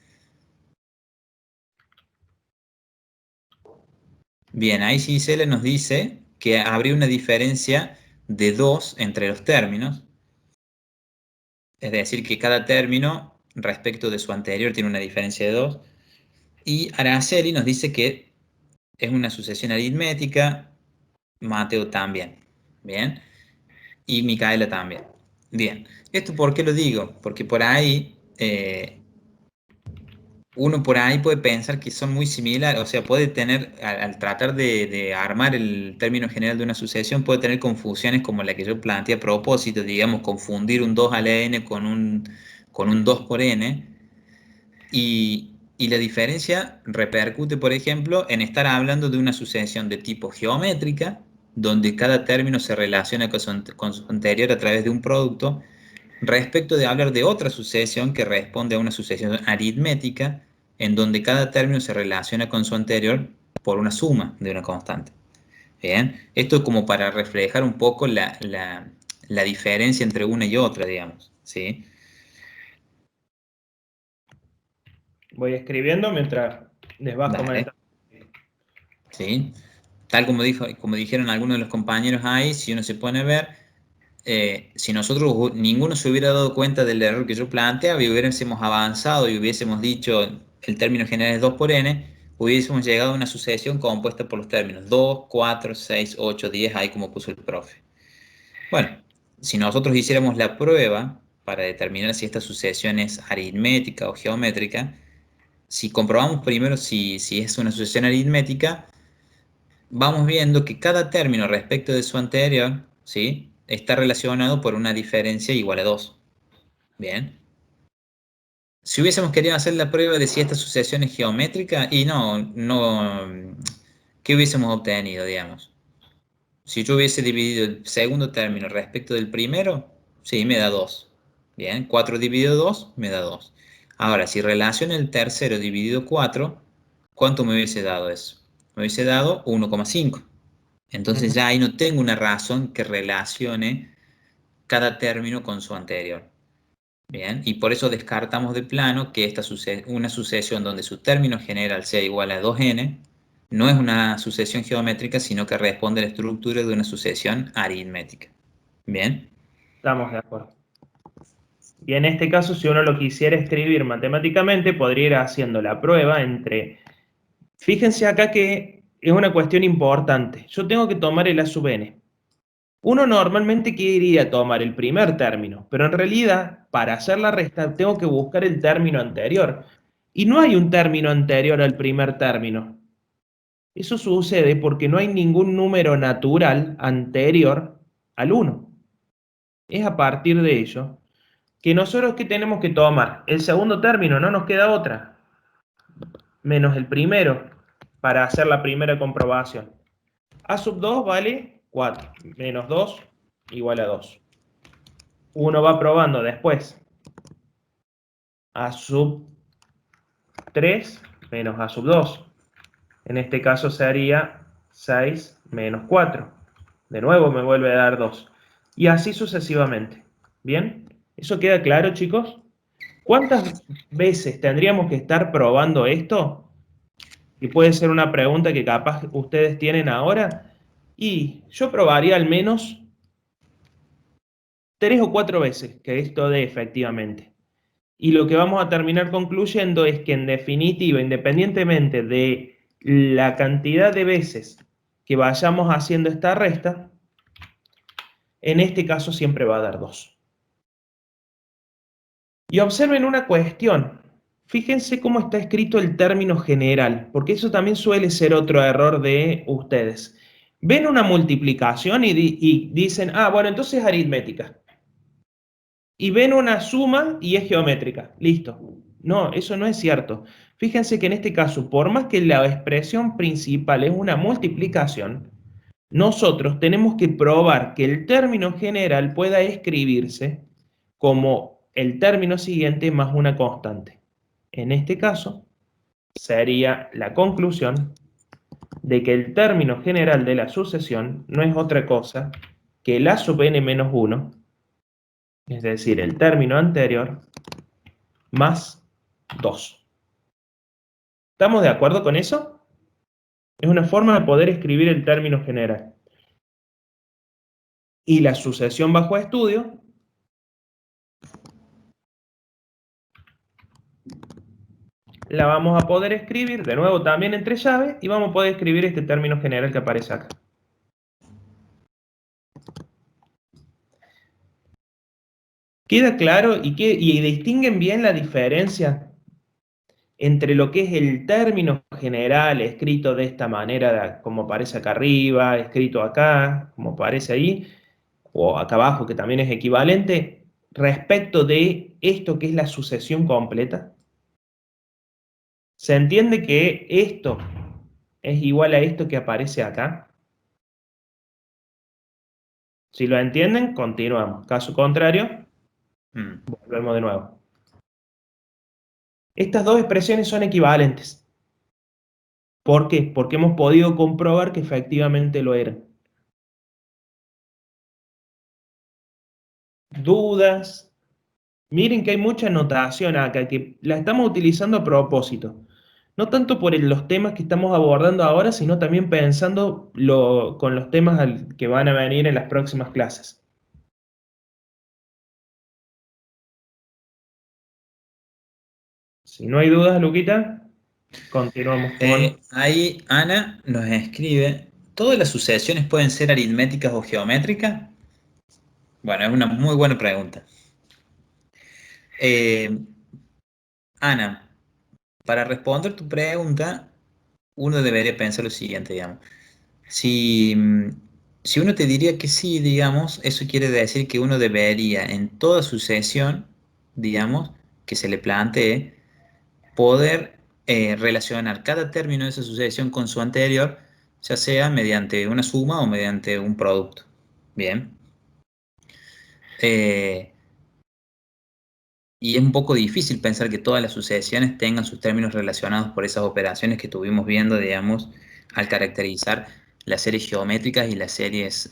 Bien, ahí Gisela nos dice que habría una diferencia de 2 entre los términos, es decir, que cada término respecto de su anterior tiene una diferencia de 2, y Araceli nos dice que es una sucesión aritmética, Mateo también, bien, y Micaela también. Bien, ¿esto por qué lo digo? Porque por ahí uno por ahí puede pensar que son muy similares, o sea, puede tener, al tratar de armar el término general de una sucesión, puede tener confusiones como la que yo planteé a propósito, digamos, confundir un 2 a la n con un 2 por n, y la diferencia repercute, por ejemplo, en estar hablando de una sucesión de tipo geométrica, donde cada término se relaciona con su anterior a través de un producto, respecto de hablar de otra sucesión que responde a una sucesión aritmética, en donde cada término se relaciona con su anterior por una suma de una constante. Bien, esto es como para reflejar un poco la diferencia entre una y otra, digamos, ¿sí? Voy escribiendo mientras les vas Dale, comentando. ¿sí? Tal como dijeron algunos de los compañeros ahí, si uno se pone a ver, si nosotros ninguno se hubiera dado cuenta del error que yo planteaba y hubiésemos avanzado y hubiésemos dicho el término general es 2 por n, hubiésemos llegado a una sucesión compuesta por los términos 2, 4, 6, 8, 10, ahí como puso el profe. Bueno, si nosotros hiciéramos la prueba para determinar si esta sucesión es aritmética o geométrica, si comprobamos primero si es una sucesión aritmética, vamos viendo que cada término respecto de su anterior, ¿sí?, está relacionado por una diferencia igual a 2. Bien. Si hubiésemos querido hacer la prueba de si esta sucesión es geométrica, y ¿qué hubiésemos obtenido, digamos? Si yo hubiese dividido el segundo término respecto del primero, sí, me da 2. Bien, 4 dividido 2 me da 2. Ahora, si relaciono el tercero dividido 4, ¿cuánto me hubiese dado eso? Me hubiese dado 1,5. Entonces ya ahí no tengo una razón que relacione cada término con su anterior. Bien, y por eso descartamos de plano que una sucesión donde su término general sea igual a 2n no es una sucesión geométrica, sino que responde a la estructura de una sucesión aritmética. Bien. Estamos de acuerdo. Y en este caso, si uno lo quisiera escribir matemáticamente, podría ir haciendo la prueba entre... Fíjense acá que es una cuestión importante. Yo tengo que tomar el a sub n. Uno normalmente quería tomar el primer término, pero en realidad, para hacer la resta, tengo que buscar el término anterior. Y no hay un término anterior al primer término. Eso sucede porque no hay ningún número natural anterior al 1. Es a partir de ello que nosotros ¿qué tenemos que tomar? El segundo término, no nos queda otra, menos el primero, para hacer la primera comprobación. A sub 2 vale 4, menos 2 igual a 2. Uno va probando después. A sub 3 menos a sub 2. En este caso sería 6 menos 4. De nuevo me vuelve a dar 2. Y así sucesivamente. ¿Bien? ¿Eso queda claro, chicos? ¿Cuántas veces tendríamos que estar probando esto? Y puede ser una pregunta que capaz ustedes tienen ahora. Y yo probaría al menos 3 o 4 veces que esto dé efectivamente. Y lo que vamos a terminar concluyendo es que en definitiva, independientemente de la cantidad de veces que vayamos haciendo esta resta, en este caso siempre va a dar 2. Y observen una cuestión. Fíjense cómo está escrito el término general, porque eso también suele ser otro error de ustedes. Ven una multiplicación y dicen, ah, bueno, entonces es aritmética. Y ven una suma y es geométrica. Listo. No, eso no es cierto. Fíjense que en este caso, por más que la expresión principal es una multiplicación, nosotros tenemos que probar que el término general pueda escribirse como el término siguiente más una constante. En este caso, sería la conclusión de que el término general de la sucesión no es otra cosa que la sub n menos 1, es decir, el término anterior, más 2. ¿Estamos de acuerdo con eso? Es una forma de poder escribir el término general. Y la sucesión bajo estudio la vamos a poder escribir, de nuevo, también entre llaves, y vamos a poder escribir este término general que aparece acá. ¿Queda claro y distinguen bien la diferencia entre lo que es el término general escrito de esta manera, como aparece acá arriba, escrito acá, como aparece ahí, o acá abajo, que también es equivalente, respecto de esto que es la sucesión completa? ¿Se entiende que esto es igual a esto que aparece acá? Si lo entienden, continuamos. Caso contrario, volvemos de nuevo. Estas dos expresiones son equivalentes. ¿Por qué? Porque hemos podido comprobar que efectivamente lo eran. ¿Dudas? Miren que hay mucha notación acá, que la estamos utilizando a propósito. No tanto por los temas que estamos abordando ahora, sino también pensando con los temas que van a venir en las próximas clases. Si no hay dudas, Luquita, continuamos con... Ahí Ana nos escribe, ¿todas las sucesiones pueden ser aritméticas o geométricas? Bueno, es una muy buena pregunta. Ana, para responder tu pregunta, uno debería pensar lo siguiente, digamos. Si, si uno te diría que sí, digamos, eso quiere decir que uno debería en toda sucesión, digamos, que se le plantee, poder relacionar cada término de esa sucesión con su anterior, ya sea mediante una suma o mediante un producto. Bien. Eh, y es un poco difícil pensar que todas las sucesiones tengan sus términos relacionados por esas operaciones que estuvimos viendo, digamos, al caracterizar las series geométricas y las series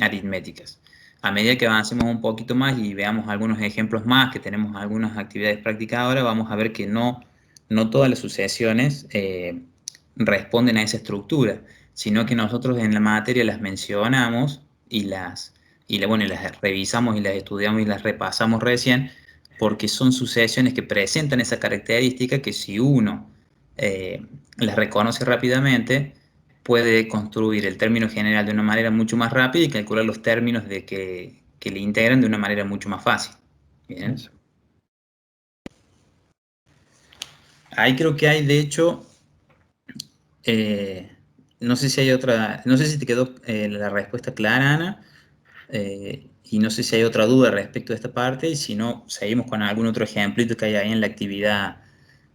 aritméticas. A medida que avancemos un poquito más y veamos algunos ejemplos más, que tenemos algunas actividades prácticas ahora, vamos a ver que no todas las sucesiones responden a esa estructura, sino que nosotros en la materia las mencionamos bueno, y las revisamos y las estudiamos y las repasamos recién, porque son sucesiones que presentan esa característica que si uno las reconoce rápidamente, puede construir el término general de una manera mucho más rápida y calcular los términos que le integran de una manera mucho más fácil. ¿Bien? Eso. Ahí creo que hay, de hecho, no sé si hay otra, no sé si te quedó la respuesta clara, Ana, y no sé si hay otra duda respecto a esta parte, y si no, seguimos con algún otro ejemplito que hay ahí en la actividad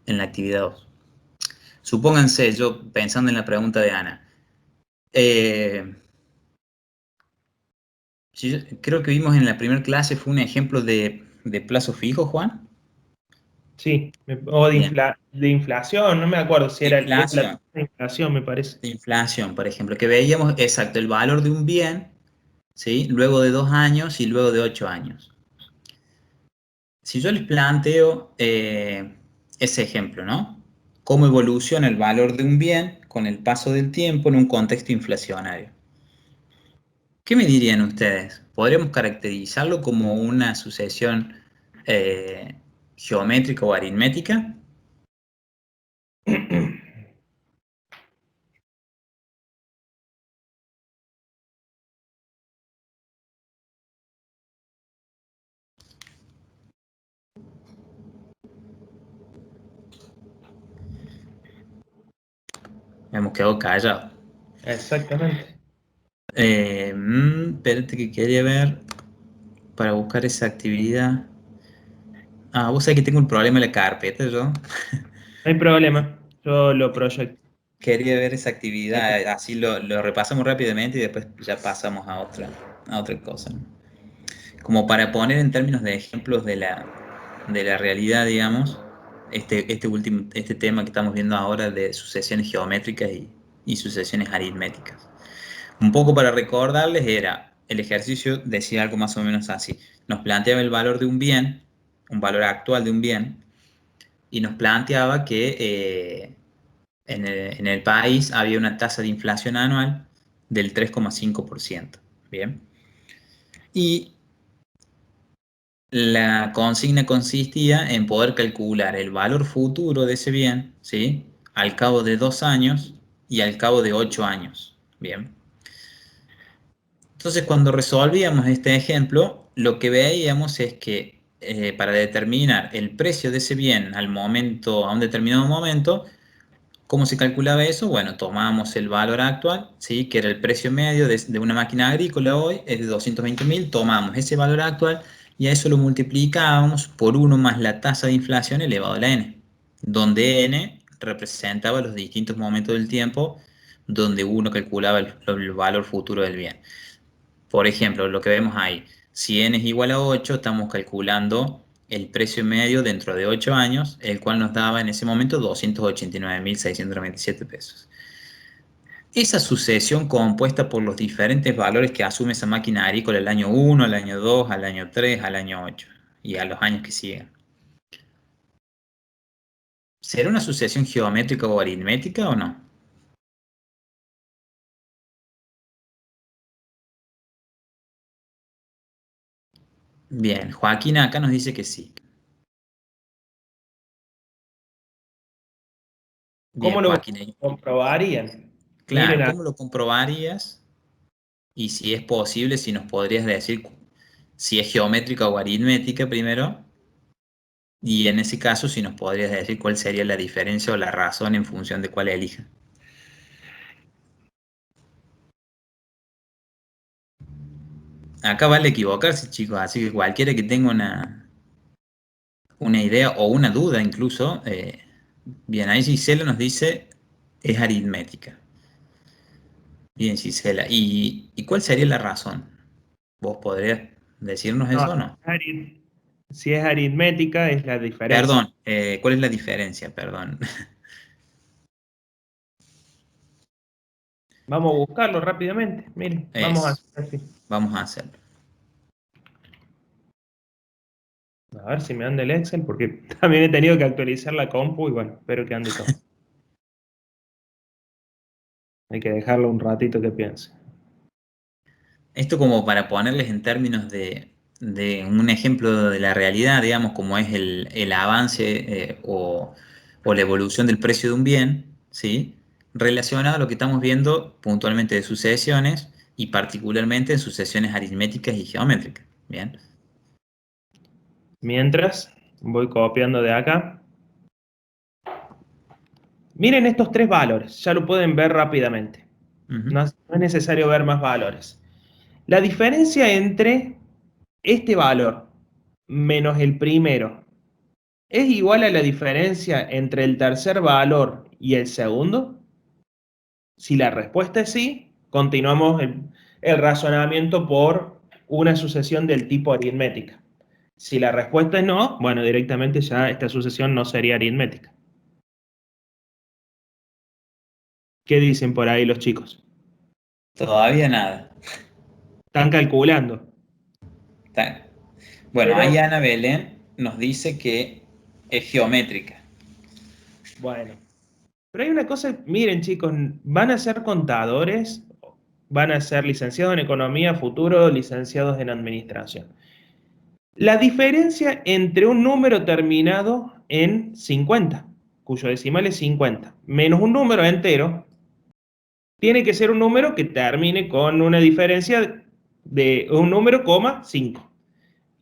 2. Supónganse, yo pensando en la pregunta de Ana, creo que vimos en la primera clase, fue un ejemplo de plazo fijo, Juan. Sí, o Bien. de inflación, no me acuerdo si De era la inflación. tasa de inflación, me parece. De inflación, por ejemplo, que veíamos exacto el valor de un bien, ¿sí? Luego de 2 años y luego de 8 años. Si yo les planteo ese ejemplo, ¿no? Cómo evoluciona el valor de un bien con el paso del tiempo en un contexto inflacionario. ¿Qué me dirían ustedes? ¿Podríamos caracterizarlo como una sucesión geométrica o aritmética? Hemos quedado callados. Exactamente. Espérate que quería ver para buscar esa actividad. Ah, vos sabés que tengo un problema en la carpeta, yo. No hay problema, yo lo proyecto. Quería ver esa actividad, así lo repasamos rápidamente y después ya pasamos a otra cosa, ¿no? Como para poner en términos de ejemplos de la realidad, digamos, este tema que estamos viendo ahora de sucesiones geométricas y sucesiones aritméticas. Un poco para recordarles era, el ejercicio decía algo más o menos así. Nos planteaba el valor de un bien, un valor actual de un bien, y nos planteaba que en el país había una tasa de inflación anual del 3,5%. Bien. Y la consigna consistía en poder calcular el valor futuro de ese bien, ¿sí? Al cabo de 2 años y al cabo de 8 años. Bien. Entonces, cuando resolvíamos este ejemplo, lo que veíamos es que para determinar el precio de ese bien al momento, a un determinado momento, ¿cómo se calculaba eso? Bueno, tomábamos el valor actual, ¿sí? Que era el precio medio de una máquina agrícola hoy, es de 220.000, tomamos ese valor actual y a eso lo multiplicábamos por 1 más la tasa de inflación elevado a la n, donde n representaba los distintos momentos del tiempo donde uno calculaba el valor futuro del bien. Por ejemplo, lo que vemos ahí, si n es igual a 8, estamos calculando el precio medio dentro de 8 años, el cual nos daba en ese momento 289.697 pesos. Esa sucesión compuesta por los diferentes valores que asume esa máquina agrícola el año 1, al año 2, al año 3, al año 8 y a los años que siguen. ¿Será una sucesión geométrica o aritmética o no? Bien, Joaquín acá nos dice que sí. Bien, ¿Cómo lo Joaquín. comprobarían? Claro, Miren, ¿cómo lo comprobarías? Y si es posible, si nos podrías decir si es geométrica o aritmética primero, y en ese caso, si nos podrías decir cuál sería la diferencia o la razón en función de cuál elija. Acá vale equivocarse, chicos, así que cualquiera que tenga una idea o una duda incluso, bien, ahí Gisela nos dice es aritmética. Bien, Gisela, ¿y cuál sería la razón? ¿Vos podrías decirnos no, eso o no? si es aritmética es la diferencia. Perdón, ¿cuál es la diferencia? Perdón. Vamos a buscarlo rápidamente. Miren, vamos a Es, hacer así. vamos a hacerlo. A ver si me anda el Excel, porque también he tenido que actualizar la compu y bueno, espero que ande todo. Hay que dejarlo un ratito que piense. Esto como para ponerles en términos de un ejemplo de la realidad, digamos, como es el avance o la evolución del precio de un bien, ¿sí? Relacionado a lo que estamos viendo puntualmente de sucesiones y particularmente en sucesiones aritméticas y geométricas. Bien. Mientras, voy copiando de acá. Miren estos tres valores, ya lo pueden ver rápidamente. No es necesario ver más valores. La diferencia entre este valor menos el primero es igual a la diferencia entre el tercer valor y el segundo. Si la respuesta es sí, continuamos el razonamiento por una sucesión del tipo aritmética. Si la respuesta es no, bueno, directamente ya esta sucesión no sería aritmética. ¿Qué dicen por ahí los chicos? Todavía nada. Están calculando. Bueno, Pero, ahí Ana Belén nos dice que es geométrica. bueno. Pero hay una cosa, miren chicos, van a ser contadores, van a ser licenciados en economía, futuro licenciados en administración. La diferencia entre un número terminado en 50, cuyo decimal es 50, menos un número entero, tiene que ser un número que termine con una diferencia de un número, 5.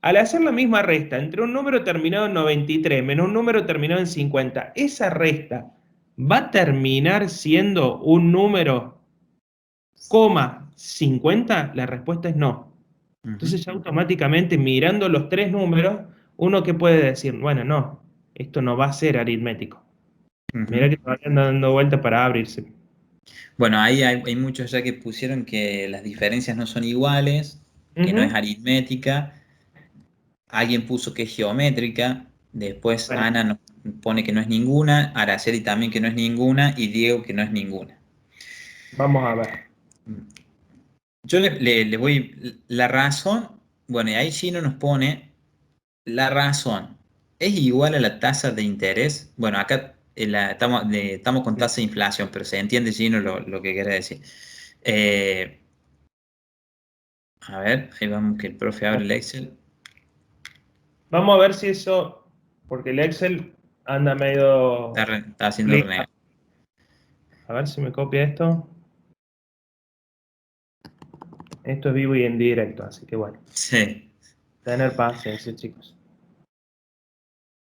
Al hacer la misma resta entre un número terminado en 93 menos un número terminado en 50, esa resta va a terminar siendo un número, 50, la respuesta es no. Entonces ya automáticamente mirando los tres números, uno que puede decir, bueno, no, esto no va a ser aritmético. Mira que todavía andan dando vuelta para abrirse. Bueno, ahí hay muchos ya que pusieron que las diferencias no son iguales, que no es aritmética. Alguien puso que es geométrica. Después Bueno, Ana nos pone que no es ninguna. Araceli también que no es ninguna. Y Diego que no es ninguna. vamos a ver. Yo le voy. La razón. Bueno, y ahí Gino nos pone. La razón es igual a la tasa de interés. Bueno, acá estamos con tasa de inflación, pero se entiende, Gino, lo que quiere decir. Eh, a ver, ahí vamos que el profe abre el Excel. Vamos a ver si eso, porque el Excel anda medio... Está haciendo renegar. A ver si me copia esto. Esto es vivo y en directo, así que bueno, Sí. tener paciencia, chicos.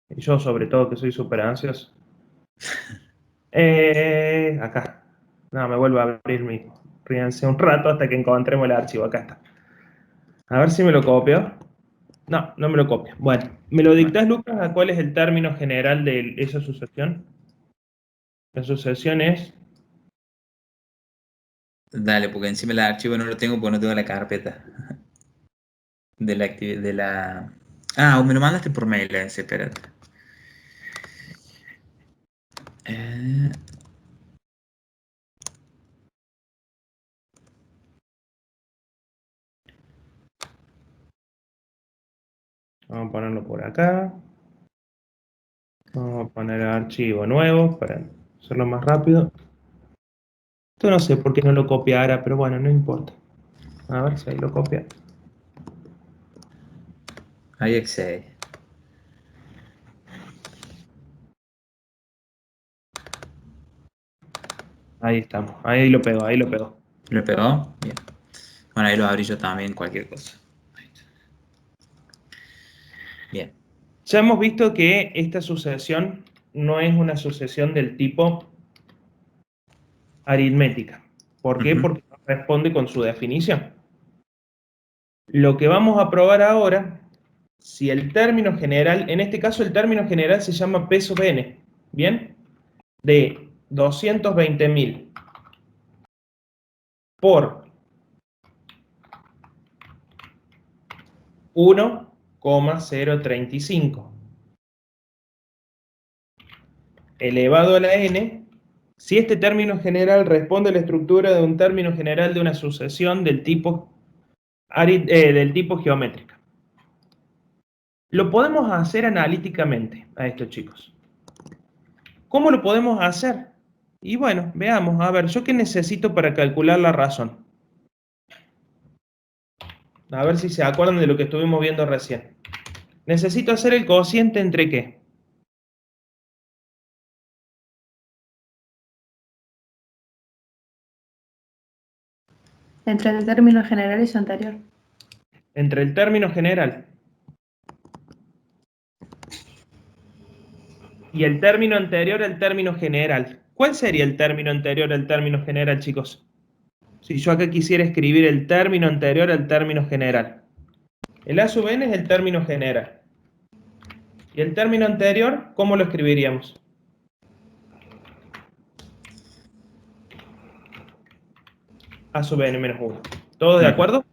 Y yo sobre todo, que soy súper ansioso. Acá. No, me vuelvo a abrir mismo. Ríanse un rato hasta que encontremos el archivo. Acá está. A ver si me lo copio. No, no me lo copio. Bueno, ¿me lo Bueno, dictás, Lucas, a cuál es el término general de esa sucesión? La sucesión es... dale, porque encima el archivo no lo tengo porque no tengo la carpeta de la. Ah, me lo mandaste por mail ese, espérate. Eh, Vamos a ponerlo por acá. Vamos a poner el archivo nuevo para hacerlo más rápido. Esto no sé por qué no lo copiara, pero bueno, no importa. A ver si ahí lo copia. ahí accede. Ahí estamos. Ahí lo pego, ahí lo pego. ¿Lo pegó? Bien. Bueno, ahí lo abrí yo también, cualquier cosa. Ahí está. Bien. Ya hemos visto que esta sucesión no es una sucesión del tipo aritmética. ¿Por qué? Ujú. Porque no responde con su definición. Lo que vamos a probar ahora, si el término general, en este caso el término general se llama P sub n, ¿bien? De 220.000 por 1,035 elevado a la n, si este término general responde a la estructura de un término general de una sucesión del tipo geométrica. Lo podemos hacer analíticamente a estos chicos. ¿Cómo lo podemos hacer? Y bueno, veamos, a ver, ¿yo qué necesito para calcular la razón? A ver si se acuerdan de lo que estuvimos viendo recién. Necesito hacer el cociente entre ¿qué? Entre el término general y su anterior. Entre el término general y el término anterior al término general. ¿Cuál sería el término anterior al término general, chicos? Si yo acá quisiera escribir el término anterior al término general. El A sub n es el término general. Y el término anterior, ¿cómo lo escribiríamos? A sub n menos 1. ¿Todos de acuerdo?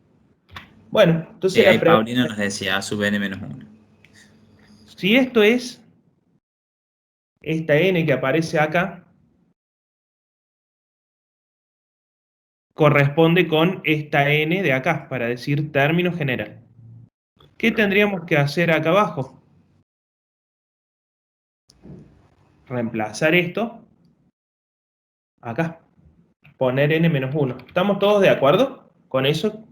Bueno, entonces Ahí la pregunta Paulina nos decía A sub n menos 1. si esto es esta n que aparece acá, corresponde con esta n de acá, para decir término general. ¿Qué tendríamos que hacer acá abajo? Reemplazar esto acá. Poner n menos 1. ¿Estamos todos de acuerdo con eso?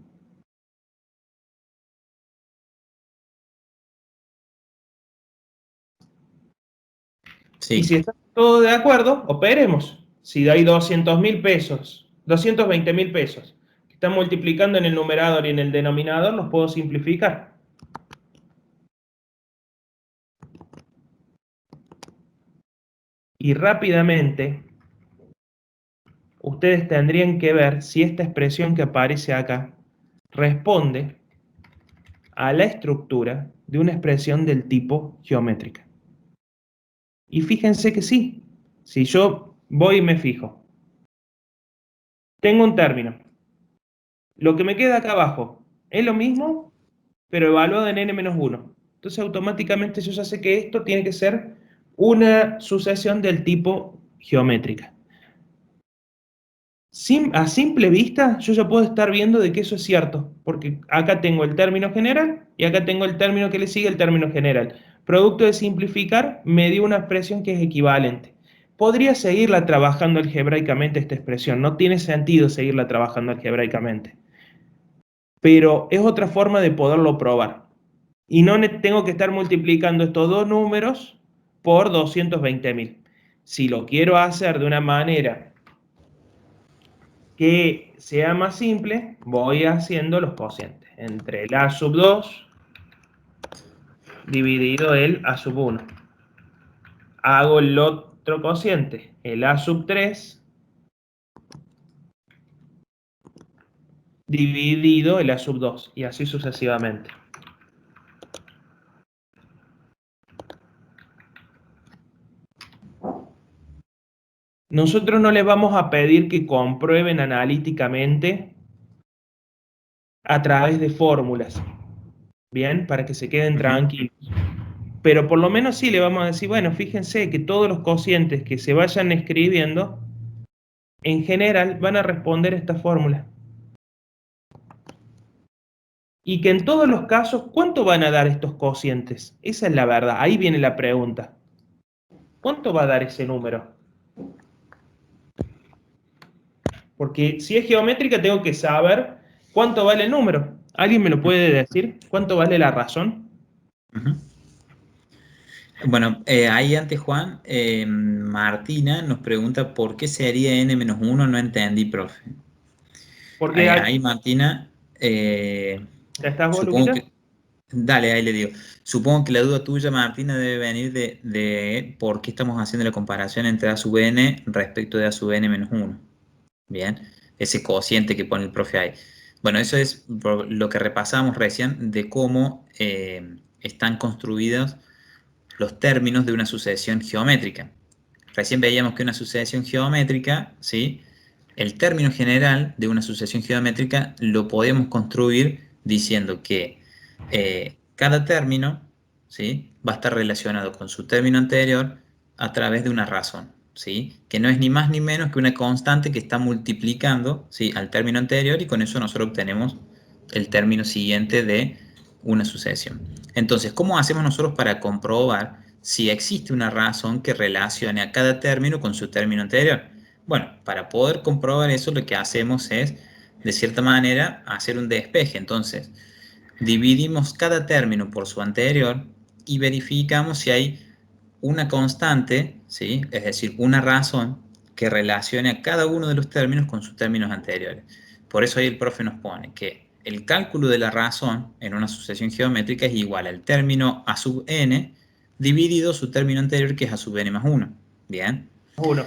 Y Sí. si estamos todos de acuerdo, operemos. Si hay 200.000 pesos, 220.000 pesos, que están multiplicando en el numerador y en el denominador, los puedo simplificar. Y rápidamente, ustedes tendrían que ver si esta expresión que aparece acá responde a la estructura de una expresión del tipo geométrica. Y fíjense que sí. Si yo voy y me fijo, tengo un término. Lo que me queda acá abajo es lo mismo, pero evaluado en n-1. Entonces automáticamente yo ya sé que esto tiene que ser una sucesión del tipo geométrica. A simple vista, yo ya puedo estar viendo de que eso es cierto, porque acá tengo el término general y acá tengo el término que le sigue el término general. Producto de simplificar, me dio una expresión que es equivalente. Podría seguirla trabajando algebraicamente esta expresión, no tiene sentido seguirla trabajando algebraicamente. Pero es otra forma de poderlo probar. Y no tengo que estar multiplicando estos dos números por 220.000. Si lo quiero hacer de una manera que sea más simple, voy haciendo los cocientes. Entre el A sub 2 dividido el A sub 1. Hago el otro cociente, el A sub 3 dividido el A sub 2. Y así sucesivamente. Nosotros no les vamos a pedir que comprueben analíticamente a través de fórmulas, ¿bien? Para que se queden tranquilos. Pero por lo menos sí le vamos a decir, bueno, fíjense que todos los cocientes que se vayan escribiendo, en general, van a responder esta fórmula. Y que en todos los casos, ¿cuánto van a dar estos cocientes? Esa es la verdad, ahí viene la pregunta. ¿Cuánto va a dar ese número? Porque si es geométrica tengo que saber cuánto vale el número. ¿Alguien me lo puede decir? ¿Cuánto vale la razón? Bueno, ahí antes, Juan, Martina nos pregunta por qué sería n-1, no entendí, profe. Porque Ahí Martina, ¿ya estás vos, supongo Luquita? que, dale, ahí le digo, supongo que la duda tuya, Martina, debe venir de por qué estamos haciendo la comparación entre A sub n respecto de A sub n-1. Bien, ese cociente que pone el profe ahí. Bueno, eso es lo que repasamos recién de cómo están construidos los términos de una sucesión geométrica. Recién veíamos que una sucesión geométrica, ¿sí? El término general de una sucesión geométrica lo podemos construir diciendo que cada término, ¿sí?, va a estar relacionado con su término anterior a través de una razón, ¿sí?, que no es ni más ni menos que una constante que está multiplicando, ¿sí?, al término anterior, y con eso nosotros obtenemos el término siguiente de una sucesión. Entonces, ¿cómo hacemos nosotros para comprobar si existe una razón que relacione a cada término con su término anterior? Bueno, para poder comprobar eso, lo que hacemos es, de cierta manera, hacer un despeje. Entonces, dividimos cada término por su anterior y verificamos si hay una constante, ¿sí?, es decir, una razón que relacione a cada uno de los términos con sus términos anteriores. Por eso ahí el profe nos pone que el cálculo de la razón en una sucesión geométrica es igual al término a sub n dividido su término anterior, que es a sub n más 1. ¿Bien? 1.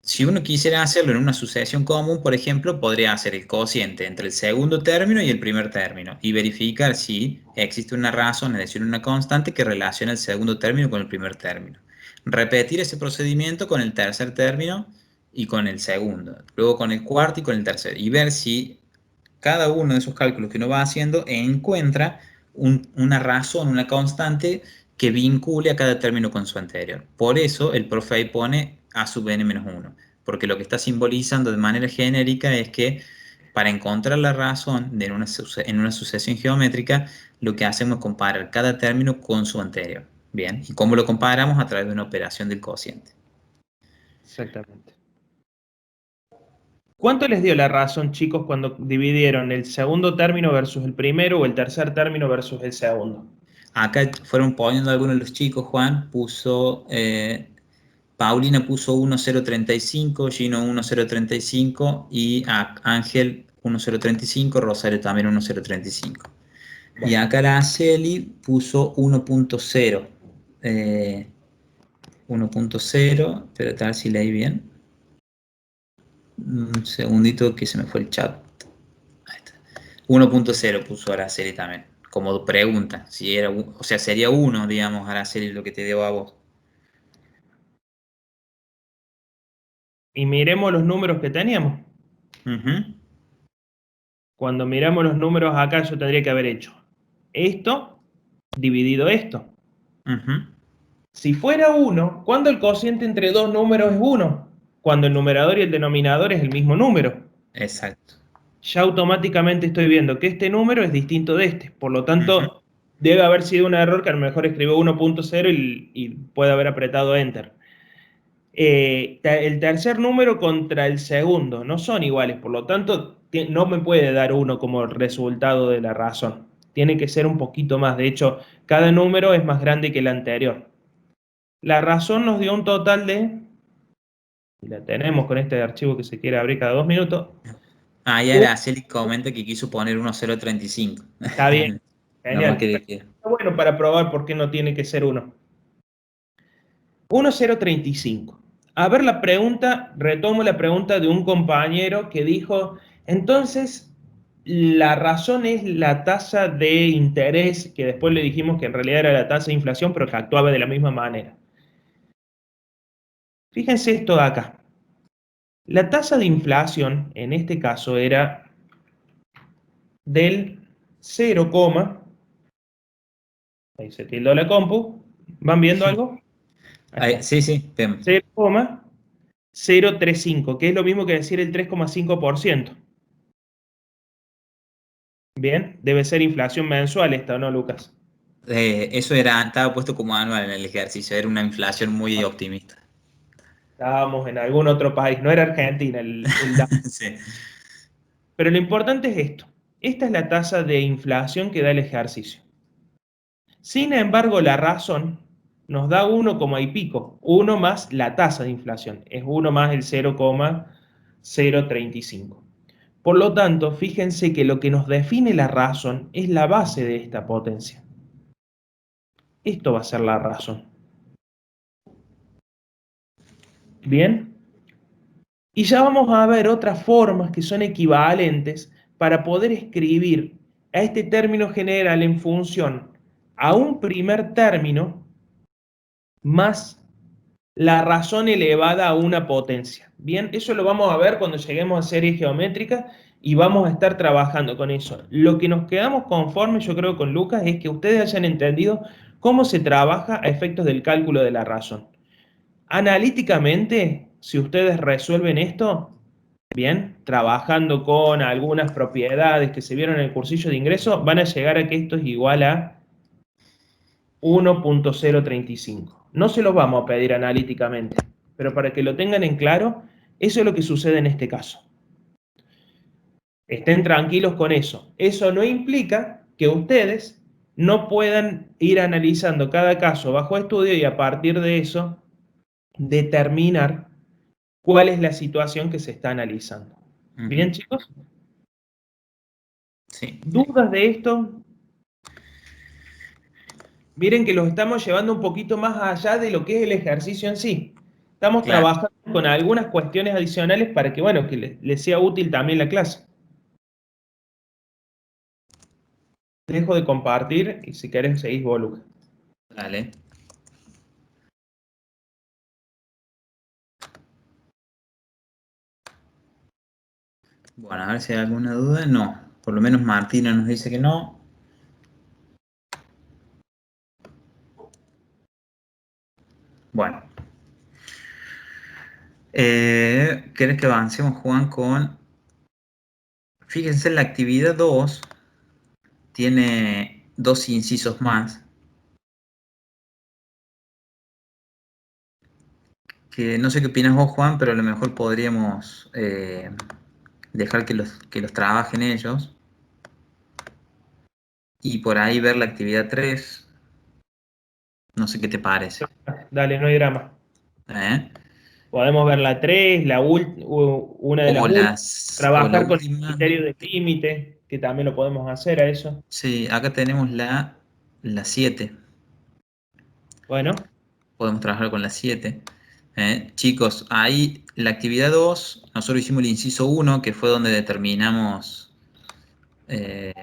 Si uno quisiera hacerlo en una sucesión común, por ejemplo, podría hacer el cociente entre el segundo término y el primer término y verificar si existe una razón, es decir, una constante que relaciona el segundo término con el primer término. Repetir ese procedimiento con el tercer término y con el segundo, luego con el cuarto y con el tercero, y ver si cada uno de esos cálculos que uno va haciendo encuentra una razón, una constante que vincule a cada término con su anterior. Por eso el profe ahí pone a sub n menos 1, porque lo que está simbolizando de manera genérica es que para encontrar la razón en una sucesión geométrica, lo que hacemos es comparar cada término con su anterior. Bien, ¿y cómo lo comparamos? A través de una operación del cociente. Exactamente. ¿Cuánto les dio la razón, chicos, cuando dividieron el segundo término versus el primero o el tercer término versus el segundo? Acá fueron poniendo algunos de los chicos. Juan puso, Paulina puso 1,035, Gino 1,035 y Ángel 1,035, Rosario también 1,035. Y acá Araceli puso 1.0. 1.0, espérate a ver si leí bien. Un segundito que se me fue el chat. Ahí está. 1.0 puso Araceli también, como pregunta. Si era, o sea, sería 1, digamos, Araceli, lo que te dio a vos. Y miremos los números que teníamos. Cuando miramos los números acá, yo tendría que haber hecho esto dividido esto. Si fuera 1, ¿cuándo el cociente entre dos números es 1? Cuando el numerador y el denominador es el mismo número. Exacto. Ya automáticamente estoy viendo que este número es distinto de este. Por lo tanto, debe haber sido un error que a lo mejor escribió 1.0 y puede haber apretado Enter. El tercer número contra el segundo no son iguales, por lo tanto no me puede dar 1 como resultado de la razón. Tiene que ser un poquito más. De hecho, cada número es más grande que el anterior. La razón nos dio un total de, y la tenemos con este archivo que se quiere abrir cada 2 minutos. Ahí Araceli comenta que quiso poner 1,035. Está bien, Normal genial. que Está bueno para probar por qué no tiene que ser 1. 1,035. A ver la pregunta, retomo la pregunta de un compañero que dijo, entonces, la razón es la tasa de interés, que después le dijimos que en realidad era la tasa de inflación, pero que actuaba de la misma manera. Fíjense esto de acá. La tasa de inflación, en este caso, era del 0, ahí se tildó la compu, ¿van viendo algo? Ahí está. sí, vemos. 0,035, que es lo mismo que decir el 3,5%. Bien, debe ser inflación mensual esta, ¿no, Lucas? Eso estaba puesto como anual en el ejercicio, era una inflación muy optimista. Estábamos en algún otro país, no era Argentina el dato. Sí. Pero lo importante es esto. Esta es la tasa de inflación que da el ejercicio. Sin embargo, la razón nos da 1, y pico. 1 más la tasa de inflación. Es 1 más el 0,035. Por lo tanto, fíjense que lo que nos define la razón es la base de esta potencia. Esto va a ser la razón. ¿Bien? Y ya vamos a ver otras formas que son equivalentes para poder escribir a este término general en función a un primer término más la razón elevada a una potencia. Bien, eso lo vamos a ver cuando lleguemos a series geométricas y vamos a estar trabajando con eso. Lo que nos quedamos conformes, yo creo, con Lucas, es que ustedes hayan entendido cómo se trabaja a efectos del cálculo de la razón. Analíticamente, si ustedes resuelven esto, bien, trabajando con algunas propiedades que se vieron en el cursillo de ingreso, van a llegar a que esto es igual a 1.035. No se los vamos a pedir analíticamente, pero para que lo tengan en claro, eso es lo que sucede en este caso. Estén tranquilos con eso. Eso no implica que ustedes no puedan ir analizando cada caso bajo estudio y a partir de eso determinar cuál es la situación que se está analizando. ¿Bien, chicos? Sí. ¿Dudas de esto? Miren que los estamos llevando un poquito más allá de lo que es el ejercicio en sí. Estamos Claro. trabajando con algunas cuestiones adicionales para que, bueno, que les sea útil también la clase. Dejo de compartir y si querés seguís vos, Lucas. Dale. Bueno, a ver si hay alguna duda. No, por lo menos Martina nos dice que no. Bueno. ¿Querés que avancemos, Juan, con... Fíjense, la actividad 2 tiene 2 incisos más, que no sé qué opinas vos, Juan, pero a lo mejor podríamos dejar que los trabajen ellos y por ahí ver la actividad 3. No sé qué te parece. Dale, no hay drama. ¿Eh? Podemos ver la 3, una de las últimas, O la trabajar con el última. criterio de límite, que también lo podemos hacer a eso. Sí, acá tenemos la 7. Bueno, Podemos trabajar con la 7. Chicos, ahí la actividad 2, nosotros hicimos el inciso 1, que fue donde determinamos el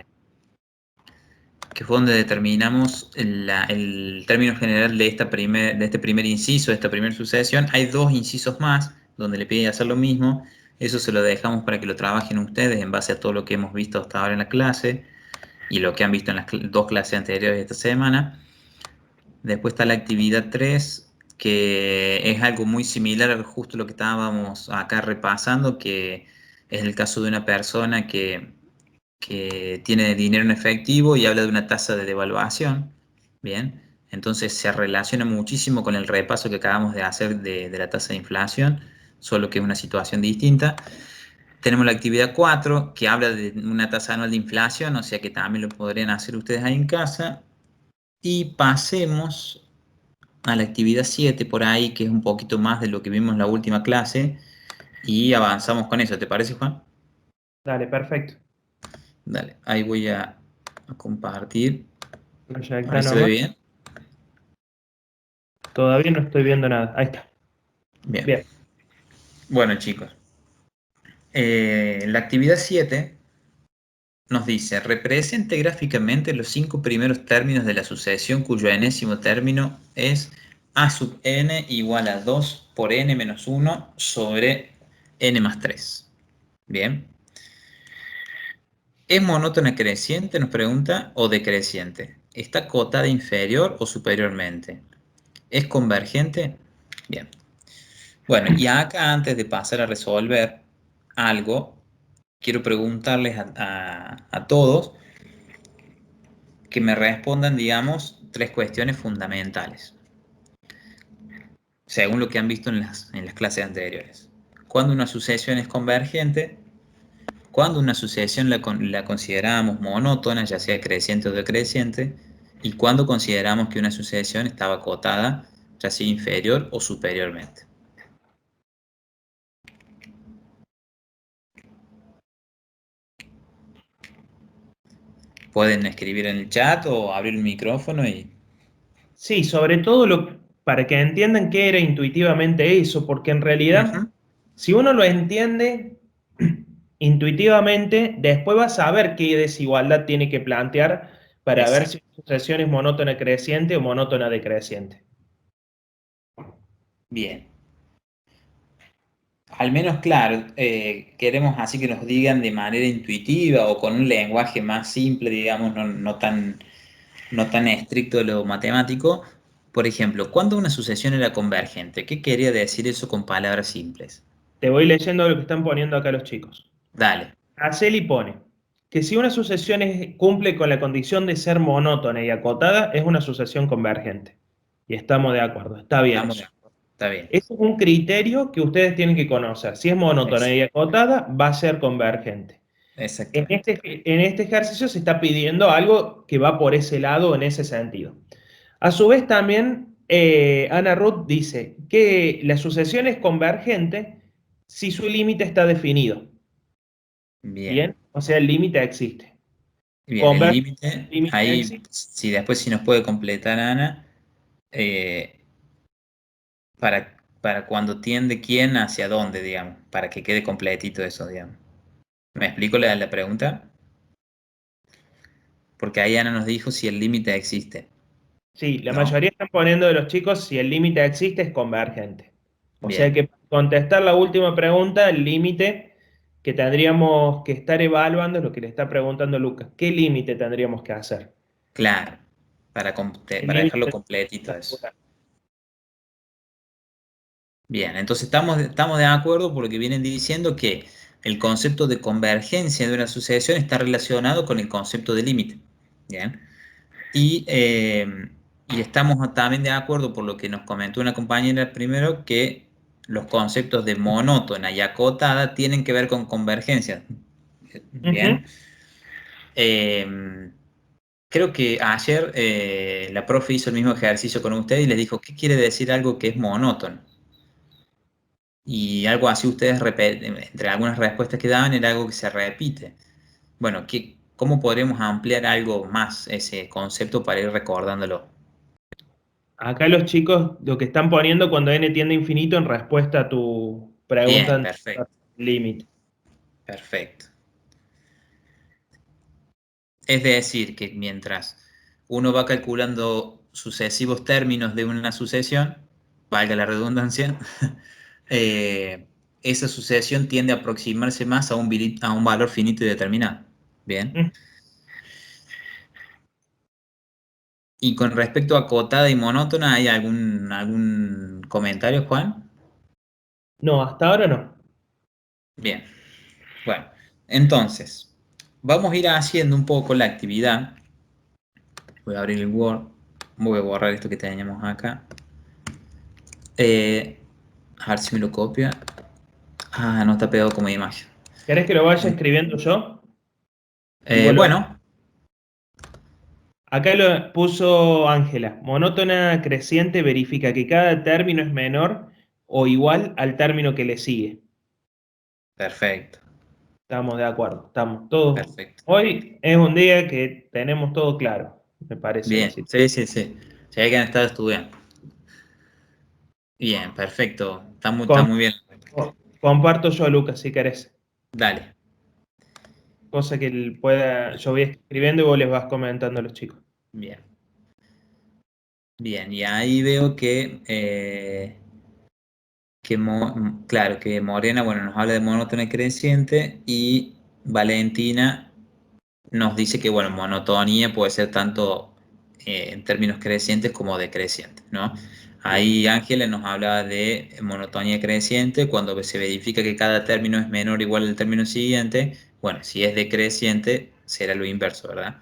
término general de este primer inciso, de esta primera sucesión. Hay 2 incisos más donde le pide hacer lo mismo. Eso se lo dejamos para que lo trabajen ustedes en base a todo lo que hemos visto hasta ahora en la clase y lo que han visto en las 2 clases anteriores de esta semana. Después está la actividad 3, que es algo muy similar a justo lo que estábamos acá repasando, que es el caso de una persona que tiene dinero en efectivo y habla de una tasa de devaluación. Bien, entonces se relaciona muchísimo con el repaso que acabamos de hacer de la tasa de inflación, solo que es una situación distinta. Tenemos la actividad 4, que habla de una tasa anual de inflación, o sea que también lo podrían hacer ustedes ahí en casa. Y pasemos a la actividad 7 por ahí, que es un poquito más de lo que vimos en la última clase, y avanzamos con eso. ¿Te parece, Juan? dale, perfecto. Dale, ahí voy a compartir. A Proyecta ver si se ve nomás. bien. Todavía no estoy viendo nada. Ahí está. Bien. Bien. Bueno, chicos. La actividad 7 nos dice, represente gráficamente los 5 primeros términos de la sucesión cuyo enésimo término es a sub n igual a 2 por n menos 1 sobre n más 3. Bien. ¿Es monótona creciente, nos pregunta, o decreciente? ¿Está acotada inferior o superiormente? ¿Es convergente? Bien. Bueno, y acá antes de pasar a resolver algo, quiero preguntarles a todos que me respondan, digamos, 3 cuestiones fundamentales, según lo que han visto en las clases anteriores. ¿Cuándo una sucesión es convergente? ¿Cuándo una sucesión la consideramos monótona, ya sea creciente o decreciente? ¿Y cuándo consideramos que una sucesión estaba acotada, ya sea inferior o superiormente? Pueden escribir en el chat o abrir el micrófono y... Sí, sobre todo para que entiendan qué era intuitivamente eso, porque en realidad, Ujú. si uno lo entiende intuitivamente, después va a saber qué desigualdad tiene que plantear para ver Exacto. si la sucesión es monótona creciente o monótona decreciente. Bien. Al menos, claro, queremos así que nos digan de manera intuitiva o con un lenguaje más simple, digamos, no tan estricto de lo matemático. Por ejemplo, ¿cuándo una sucesión era convergente? ¿Qué quería decir eso con palabras simples? Te voy leyendo lo que están poniendo acá los chicos. Dale. Araceli pone que si una sucesión cumple con la condición de ser monótona y acotada, es una sucesión convergente. Y estamos de acuerdo, está bien Estamos de eso. acuerdo. Está bien. Ese es un criterio que ustedes tienen que conocer. Si es monótona y acotada, va a ser convergente. Exactamente. En este ejercicio se está pidiendo algo que va por ese lado, en ese sentido. A su vez también, Ana Ruth dice que la sucesión es convergente si su límite está definido. Bien. Bien, o sea, el límite existe. Bien, el Converge, límite, el límite ahí, existe. si después si nos puede completar Ana, para para cuando tiende quién hacia dónde, digamos, para que quede completito eso, digamos. ¿Me explico la pregunta? Porque ahí Ana nos dijo si el límite existe, Sí, la ¿no? mayoría están poniendo de los chicos si el límite existe es convergente. O sea Bien, que para contestar la última pregunta, el límite que tendríamos que estar evaluando es lo que le está preguntando Lucas. ¿Qué límite tendríamos que hacer? claro, El para límite dejarlo de completito la eso. figura. Bien, entonces estamos de acuerdo porque vienen diciendo que el concepto de convergencia de una sucesión está relacionado con el concepto de límite. Bien. Y estamos también de acuerdo, por lo que nos comentó una compañera primero, que los conceptos de monótona y acotada tienen que ver con convergencia. Ujú. Bien. Eh, Creo que ayer la profe hizo el mismo ejercicio con usted y les dijo, ¿qué quiere decir algo que es monótono? Y algo así ustedes, entre algunas respuestas que daban, era algo que se repite. Bueno, ¿cómo podremos ampliar algo más ese concepto para ir recordándolo? Acá los chicos lo que están poniendo cuando n tiende a infinito en respuesta a tu pregunta Bien, anterior, perfecto, límite. perfecto. Es decir, que mientras uno va calculando sucesivos términos de una sucesión, valga la redundancia, eh, esa sucesión tiende a aproximarse más a a un valor finito y determinado. Bien. Mm. Y con respecto a acotada y monótona, ¿hay algún comentario, Juan? No, hasta ahora no. Bien. Bueno, entonces, vamos a ir haciendo un poco la actividad. Voy a abrir el Word. Voy a borrar esto que teníamos acá. A ver si me lo copia. Ah, no está pegado como imagen. ¿Querés que lo vaya escribiendo yo? Y vos lo... Bueno, Acá lo puso Ángela. Monótona creciente verifica que cada término es menor o igual al término que le sigue. perfecto, Estamos de acuerdo. Estamos todos. perfecto. Hoy es un día que tenemos todo claro, me parece la Bien, situación. sí, sí, sí. Se ve que han estado estudiando. Bien, perfecto. Está Com- muy bien. Comparto yo, Lucas, si querés. Dale. Cosa que él pueda, yo voy escribiendo y vos les vas comentando a los chicos. Bien. Bien, y ahí veo claro, que Morena, bueno, nos habla de monótona y creciente y Valentina nos dice que, bueno, monotonía puede ser tanto en términos crecientes como decrecientes, ¿no? Bien. Ahí Ángela nos habla de monotonía creciente cuando se verifica que cada término es menor o igual al término siguiente. Bueno, si es decreciente, será lo inverso, ¿verdad?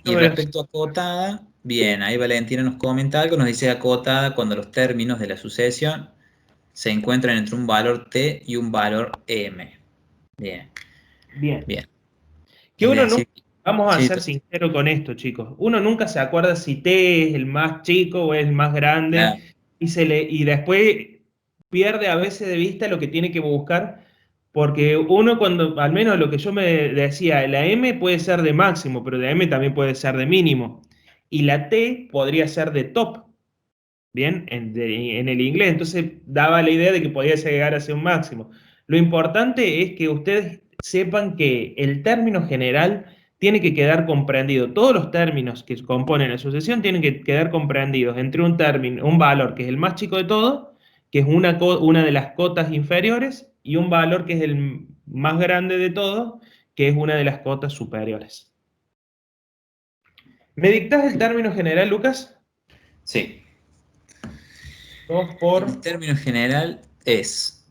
Yo Y me lo- respecto a acotada, bien, ahí Valentina nos comenta algo, nos dice acotada cuando los términos de la sucesión se encuentran entre un valor t y un valor m. Bien, Bien. bien. Que Es uno nunca, decir, vamos a sí, ser sinceros con esto, chicos. Uno nunca se acuerda si T es el más chico o es el más claro, grande y después pierde a veces de vista lo que tiene que buscar, porque uno cuando, al menos lo que yo me decía, la M puede ser de máximo, pero la M también puede ser de mínimo. Y la T podría ser de top, ¿bien? En el inglés, entonces daba la idea de que podía llegar a ser un máximo. Lo importante es que ustedes sepan que el término general tiene que quedar comprendido. Todos los términos que componen la sucesión tienen que quedar comprendidos entre un término, un valor que es el más chico de todo, que es una de las cotas inferiores, y un valor que es el más grande de todo, que es una de las cotas superiores. ¿Me dictás el término general, Lucas? sí. 2 El por... término general es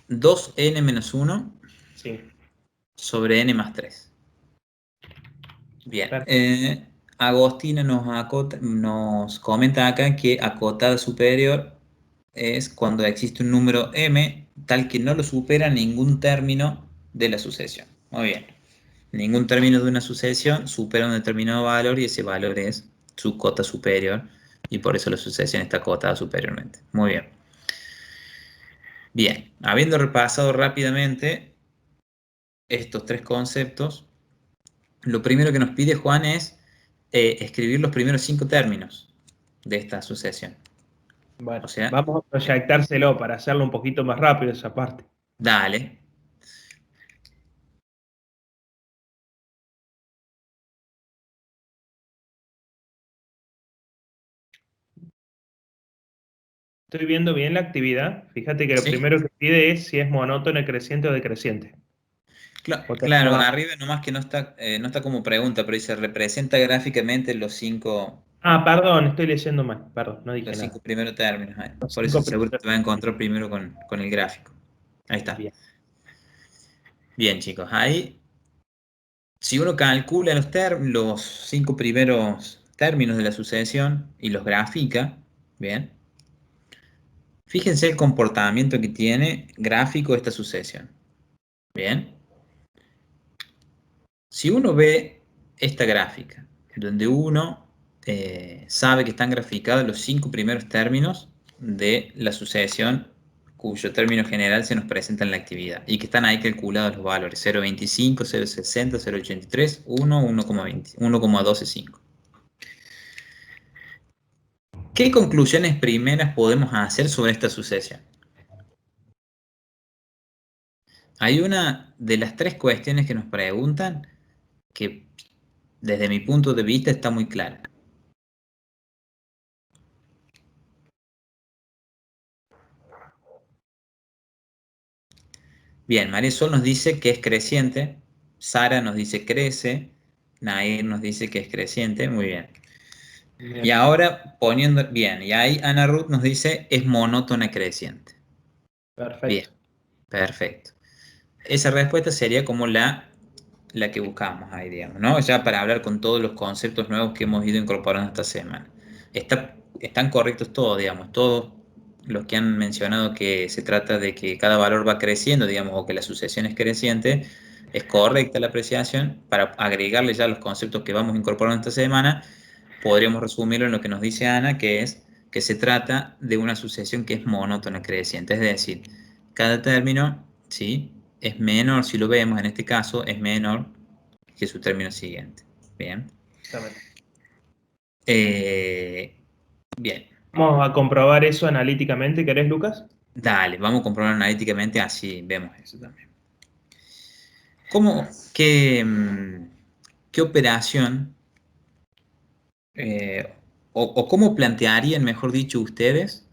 2n-1 Sí, sobre n más 3. Bien, perfecto. Agostina nos comenta acá que acotada superior es cuando existe un número m tal que no lo supera ningún término de la sucesión. Muy bien. Ningún término de una sucesión supera un determinado valor y ese valor es su cota superior y por eso la sucesión está acotada superiormente. Muy bien. Bien, habiendo repasado rápidamente estos tres conceptos, lo primero que nos pide Juan es escribir los primeros 5 términos. de esta sucesión. Bueno, O sea, vamos a proyectárselo para hacerlo un poquito más rápido esa parte. dale. Estoy viendo bien la actividad. Fíjate que lo Sí. primero que pide es si es monótona, creciente o decreciente. Claro, arriba nomás que no está como pregunta, pero dice representa gráficamente los cinco Perdón, estoy leyendo mal. Perdón, no dije nada. primeros términos. Los Por eso cinco seguro primeros. te va a encontrar primero con el gráfico. Ahí está. Bien. Bien, chicos. Ahí, si uno calcula los 5 primeros términos de la sucesión y los grafica, bien, fíjense el comportamiento que tiene gráfico esta sucesión. Bien. Si uno ve esta gráfica, donde uno sabe que están graficados los 5 primeros términos de la sucesión cuyo término general se nos presenta en la actividad y que están ahí calculados los valores 0,25, 0,60, 0,83, 1, 1,20, 1,125. ¿Qué conclusiones primeras podemos hacer sobre esta sucesión? Hay una de las 3 cuestiones que nos preguntan que desde mi punto de vista está muy clara. Bien, Marisol nos dice que es creciente, Sara nos dice crece, Nair nos dice que es creciente, muy bien. Bien. Y ahora poniendo, bien, y ahí Ana Ruth nos dice es monótona creciente. Perfecto. Bien, perfecto. Esa respuesta sería como la que buscamos ahí, digamos, ¿no? Ya para hablar con todos los conceptos nuevos que hemos ido incorporando esta semana. Están correctos todos, digamos, todos los que han mencionado que se trata de que cada valor va creciendo, digamos, o que la sucesión es creciente, es correcta la apreciación. Para agregarle ya los conceptos que vamos incorporando esta semana, podríamos resumirlo en lo que nos dice Ana, que es que se trata de una sucesión que es monótona creciente, es decir, cada término, ¿sí?, es menor, si lo vemos en este caso, es menor que su término siguiente. Bien. Exactamente. Bien. Vamos a comprobar eso analíticamente, ¿querés, Lucas? Dale, vamos a comprobar analíticamente, así vemos eso también. ¿Qué operación o cómo plantearían, mejor dicho, ustedes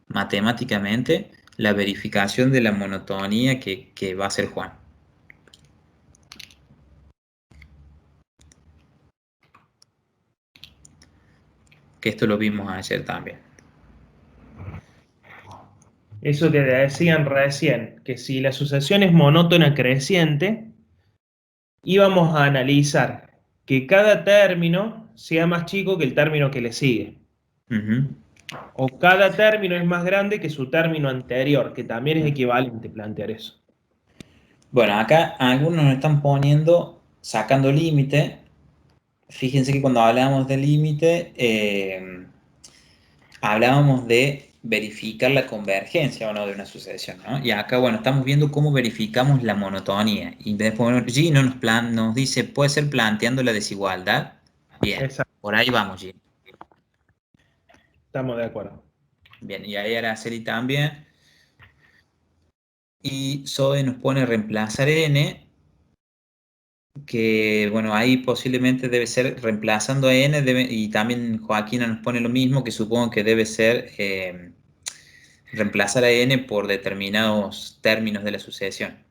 matemáticamente la verificación de la monotonía que va a hacer Juan? Que esto lo vimos ayer también. Eso que decían recién, que si la sucesión es monótona creciente, íbamos a analizar que cada término sea más chico que el término que le sigue. Uh-huh. O cada término es más grande que su término anterior, que también es equivalente plantear eso. Bueno, acá algunos nos están poniendo, sacando límite. Fíjense que cuando hablábamos de límite, hablábamos de verificar la convergencia o no de una sucesión, ¿no? Y acá, bueno, estamos viendo cómo verificamos la monotonía. Y después Gino nos dice, ¿puede ser planteando la desigualdad? Bien, Exacto. por ahí vamos, Gino. Estamos de acuerdo. Bien, y ahí Araceli también. Y Zoe nos pone reemplazar n, que bueno, ahí posiblemente debe ser reemplazando a n, y también Joaquina nos pone lo mismo, que supongo que debe ser reemplazar a n por determinados términos de la sucesión.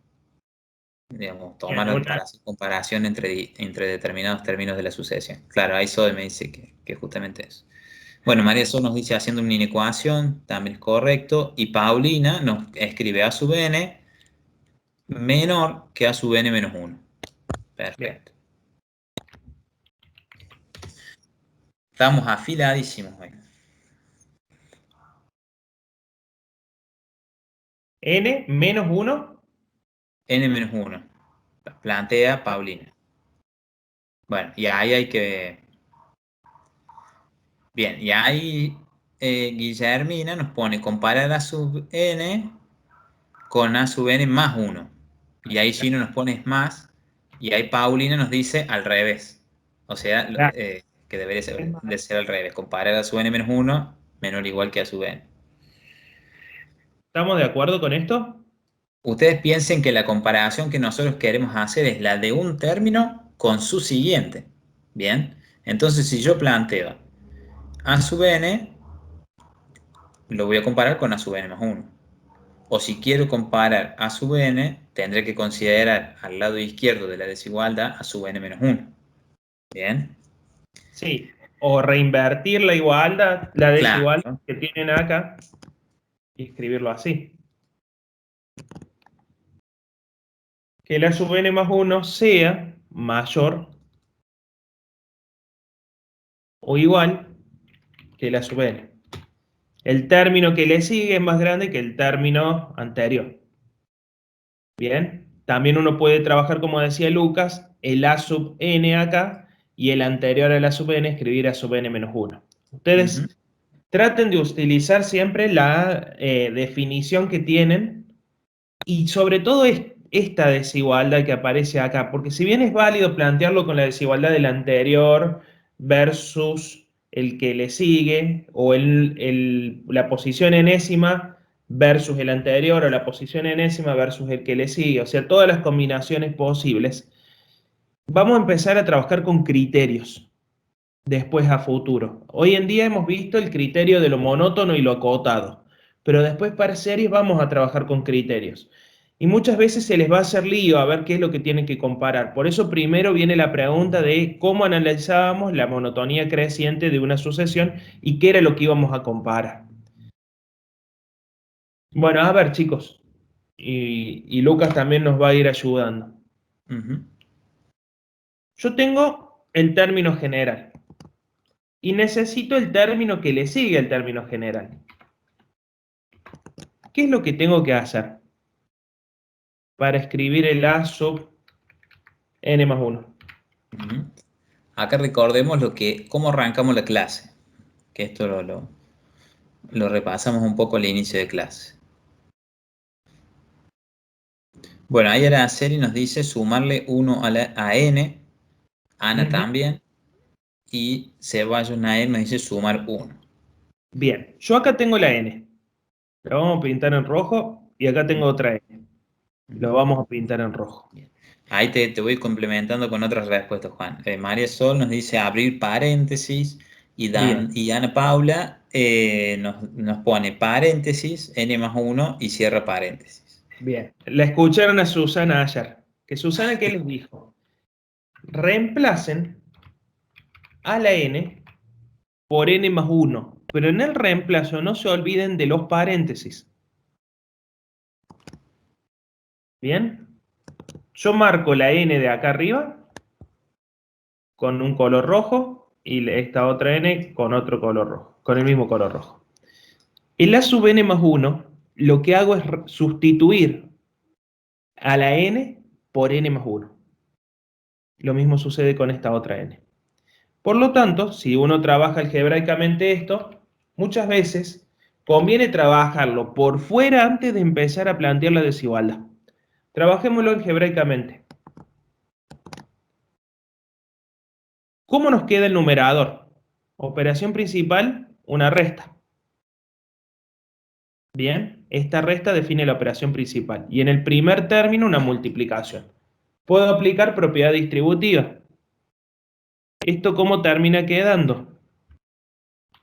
Digamos, tomar para hacer comparación entre determinados términos de la sucesión. Claro, ahí Zoe me dice que justamente eso. Bueno, María Sol nos dice haciendo una inecuación, también es correcto, y Paulina nos escribe a sub n menor que a sub n menos 1. Perfecto. Bien. Estamos afiladísimos hoy. N menos 1. N menos 1. Plantea Paulina. Bueno, y ahí hay que... Bien, y ahí Guillermina nos pone comparar a sub n con a sub n más 1. Y ahí Gino nos pone más. Y ahí Paulina nos dice al revés. O sea, que debería ser, de ser al revés, comparar a sub n menos 1 menor o igual que a sub n. ¿Estamos de acuerdo con esto? Ustedes piensen que la comparación que nosotros queremos hacer es la de un término con su siguiente. Bien, entonces si yo planteo a sub n, lo voy a comparar con a sub n más 1. O si quiero comparar a sub n, tendré que considerar al lado izquierdo de la desigualdad a sub n menos 1. Bien. Sí. O reinvertir la igualdad, la desigualdad Claro. que tienen acá y escribirlo así. Que la sub n más 1 sea mayor o igual que la sub n. El término que le sigue es más grande que el término anterior. Bien. También uno puede trabajar, como decía Lucas, el a sub n acá y el anterior a la sub n escribir a sub n menos 1. Ustedes traten de utilizar siempre la definición que tienen y sobre todo esta desigualdad que aparece acá, porque si bien es válido plantearlo con la desigualdad del anterior versus el que le sigue, o la posición enésima versus el anterior, o la posición enésima versus el que le sigue, o sea, todas las combinaciones posibles, vamos a empezar a trabajar con criterios después a futuro. Hoy en día hemos visto el criterio de lo monótono y lo acotado, pero después para series vamos a trabajar con criterios. Y muchas veces se les va a hacer lío a ver qué es lo que tienen que comparar. Por eso primero viene la pregunta de cómo analizábamos la monotonía creciente de una sucesión y qué era lo que íbamos a comparar. Bueno, a ver, chicos, y Lucas también nos va a ir ayudando. Yo tengo el término general y necesito el término que le sigue al término general. ¿Qué es lo que tengo que hacer para escribir el a sub n más 1? Acá recordemos cómo arrancamos la clase, que esto lo repasamos un poco al inicio de clase. Bueno, ahí Araceli nos dice sumarle 1 a n, Ana también, y Ceballos Naer nos dice sumar 1. Bien, yo acá tengo la n, la vamos a pintar en rojo, y acá tengo otra n, lo vamos a pintar en rojo. Ahí te voy complementando con otras respuestas, Juan. María Sol nos dice abrir paréntesis, y Ana Paula nos pone paréntesis, n más 1 y cierra paréntesis. Bien, la escucharon a Susana ayer. Que Susana, ¿qué les dijo? Reemplacen a la n por n más 1, pero en el reemplazo no se olviden de los paréntesis. Bien, yo marco la n de acá arriba con un color rojo y esta otra n con otro color rojo, con el mismo color rojo. El a sub n más 1, lo que hago es sustituir a la n por n más 1. Lo mismo sucede con esta otra n. Por lo tanto, si uno trabaja algebraicamente esto, muchas veces conviene trabajarlo por fuera antes de empezar a plantear la desigualdad. Trabajémoslo algebraicamente. ¿Cómo nos queda el numerador? Operación principal, una resta. Bien, esta resta define la operación principal. Y en el primer término, una multiplicación. Puedo aplicar propiedad distributiva. ¿Esto cómo termina quedando?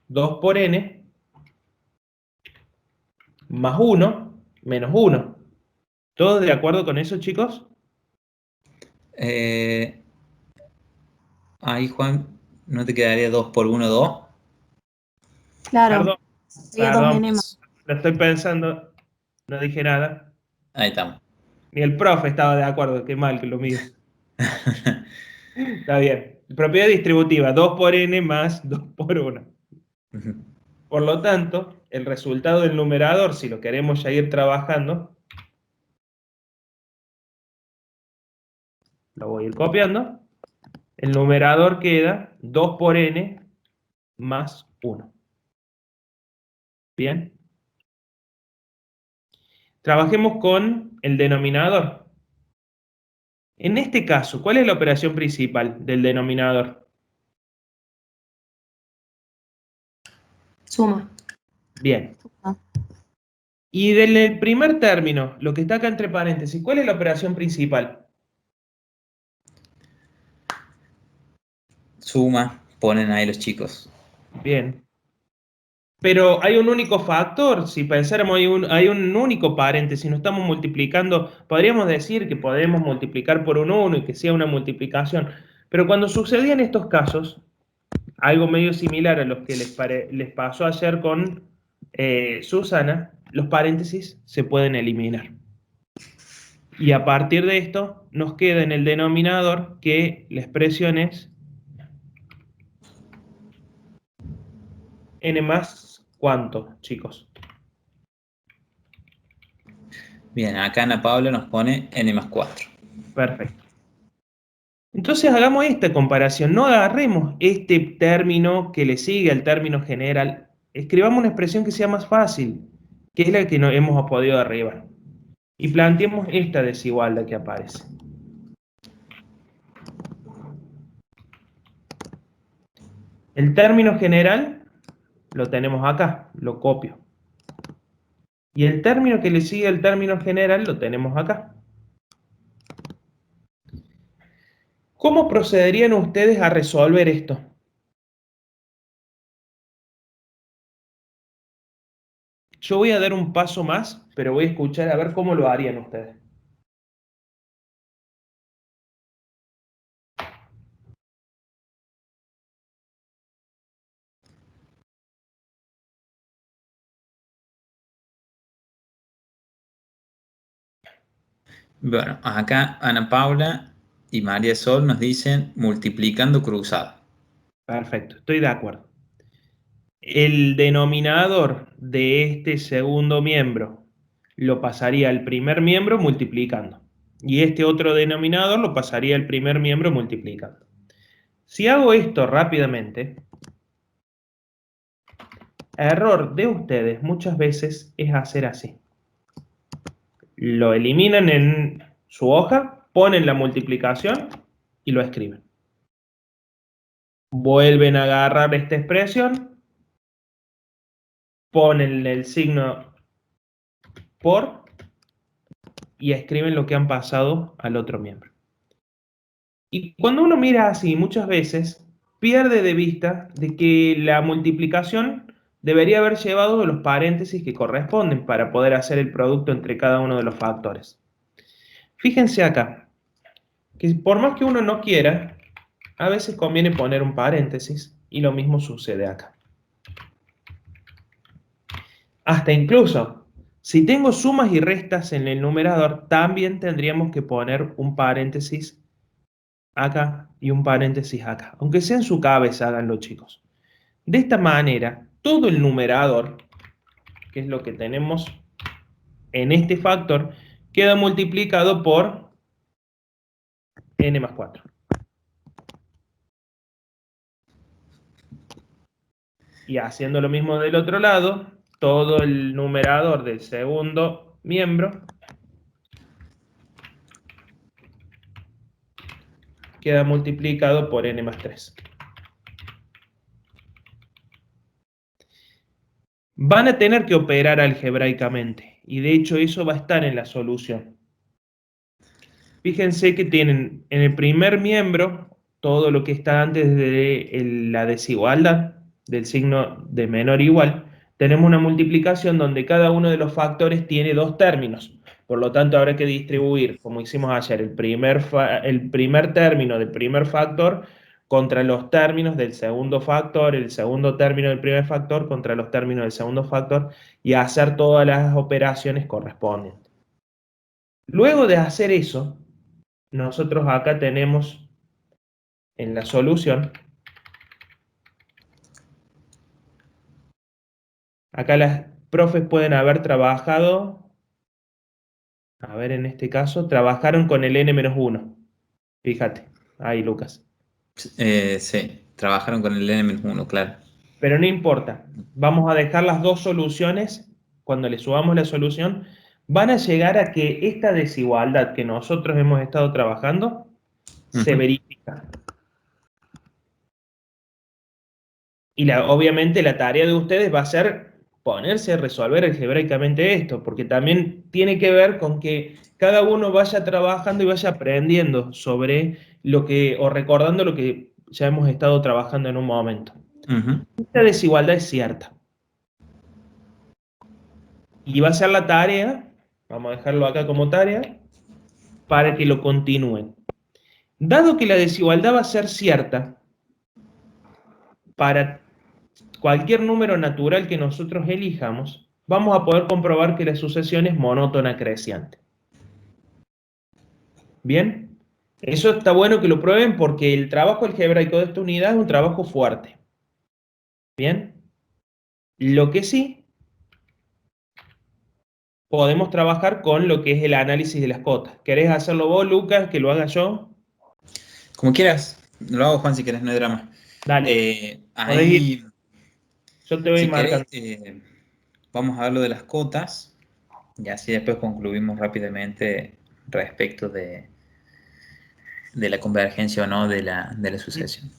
2 por n más 1 menos 1. ¿Todos de acuerdo con eso, chicos? Ahí, Juan, ¿no te quedaría 2 por 1, 2? Claro. Perdón, 2n más. lo estoy pensando, no dije nada. Ahí estamos. Ni el profe estaba de acuerdo, qué mal que lo mío. Está bien. Propiedad distributiva, 2 por n más 2 por 1. Por lo tanto, el resultado del numerador, si lo queremos ya ir trabajando, lo voy a ir copiando. El numerador queda 2 por n más 1. Bien. Trabajemos con el denominador. En este caso, ¿cuál es la operación principal del denominador? Suma. Bien. Ah. Y del primer término, lo que está acá entre paréntesis, ¿cuál es la operación principal? Suma, ponen ahí los chicos. Bien. Pero hay un único factor, si pensáramos hay un único paréntesis, no estamos multiplicando, podríamos decir que podemos multiplicar por un 1 y que sea una multiplicación, pero cuando sucedían estos casos, algo medio similar a los que les pasó ayer con Susana, los paréntesis se pueden eliminar. Y a partir de esto nos queda en el denominador que la expresión es n más ¿cuánto, chicos? Bien, acá Ana Paula nos pone n+4. Perfecto. Entonces hagamos esta comparación, no agarremos este término que le sigue al término general, escribamos una expresión que sea más fácil, que es la que no hemos podido arriba, y planteemos esta desigualdad que aparece. El término general lo tenemos acá, lo copio. Y el término que le sigue al término general lo tenemos acá. ¿Cómo procederían ustedes a resolver esto? Yo voy a dar un paso más, pero voy a escuchar a ver cómo lo harían ustedes. Bueno, acá Ana Paula y María Sol nos dicen multiplicando cruzado. Perfecto, estoy de acuerdo. El denominador de este segundo miembro lo pasaría al primer miembro multiplicando. Y este otro denominador lo pasaría al primer miembro multiplicando. Si hago esto rápidamente, error de ustedes muchas veces es hacer así. Lo eliminan en su hoja, ponen la multiplicación y lo escriben. Vuelven a agarrar esta expresión, ponen el signo por y escriben lo que han pasado al otro miembro. Y cuando uno mira así, muchas veces pierde de vista de que la multiplicación debería haber llevado los paréntesis que corresponden para poder hacer el producto entre cada uno de los factores. Fíjense acá, que por más que uno no quiera, a veces conviene poner un paréntesis y lo mismo sucede acá. Hasta incluso, si tengo sumas y restas en el numerador, también tendríamos que poner un paréntesis acá y un paréntesis acá. Aunque sea en su cabeza, háganlo, chicos. De esta manera, todo el numerador, que es lo que tenemos en este factor, queda multiplicado por n+4. Y haciendo lo mismo del otro lado, todo el numerador del segundo miembro queda multiplicado por n+3. Van a tener que operar algebraicamente, y de hecho eso va a estar en la solución. Fíjense que tienen en el primer miembro todo lo que está antes de la desigualdad, del signo de menor o igual. Tenemos una multiplicación donde cada uno de los factores tiene dos términos. Por lo tanto, habrá que distribuir, como hicimos ayer, el primer término del primer factor contra los términos del segundo factor, el segundo término del primer factor contra los términos del segundo factor, y hacer todas las operaciones correspondientes. Luego de hacer eso, nosotros acá tenemos en la solución, acá las profes pueden haber trabajado, a ver, en este caso, trabajaron con el n-1. Fíjate, ahí Lucas. Sí, trabajaron con el n-1, claro. Pero no importa, vamos a dejar las dos soluciones, cuando le subamos la solución, van a llegar a que esta desigualdad que nosotros hemos estado trabajando se verifica. Y obviamente la tarea de ustedes va a ser ponerse a resolver algebraicamente esto, porque también tiene que ver con que cada uno vaya trabajando y vaya aprendiendo sobre lo que, o recordando lo que ya hemos estado trabajando en un momento. Ujú. Esta desigualdad es cierta. Y va a ser la tarea, vamos a dejarlo acá como tarea, para que lo continúen. Dado que la desigualdad va a ser cierta, para cualquier número natural que nosotros elijamos, vamos a poder comprobar que la sucesión es monótona creciente. ¿Bien? Eso está bueno que lo prueben porque el trabajo algebraico de esta unidad es un trabajo fuerte. ¿Bien? Lo que sí, podemos trabajar con lo que es el análisis de las cotas. ¿Querés hacerlo vos, Lucas? ¿Que lo haga yo? Como quieras, lo hago, Juan, si querés, no hay drama. Dale, podés ir. Ahí, Yo te voy si marcando. querés, vamos a ver lo de las cotas y así después concluimos rápidamente respecto de la convergencia o no de la sucesión.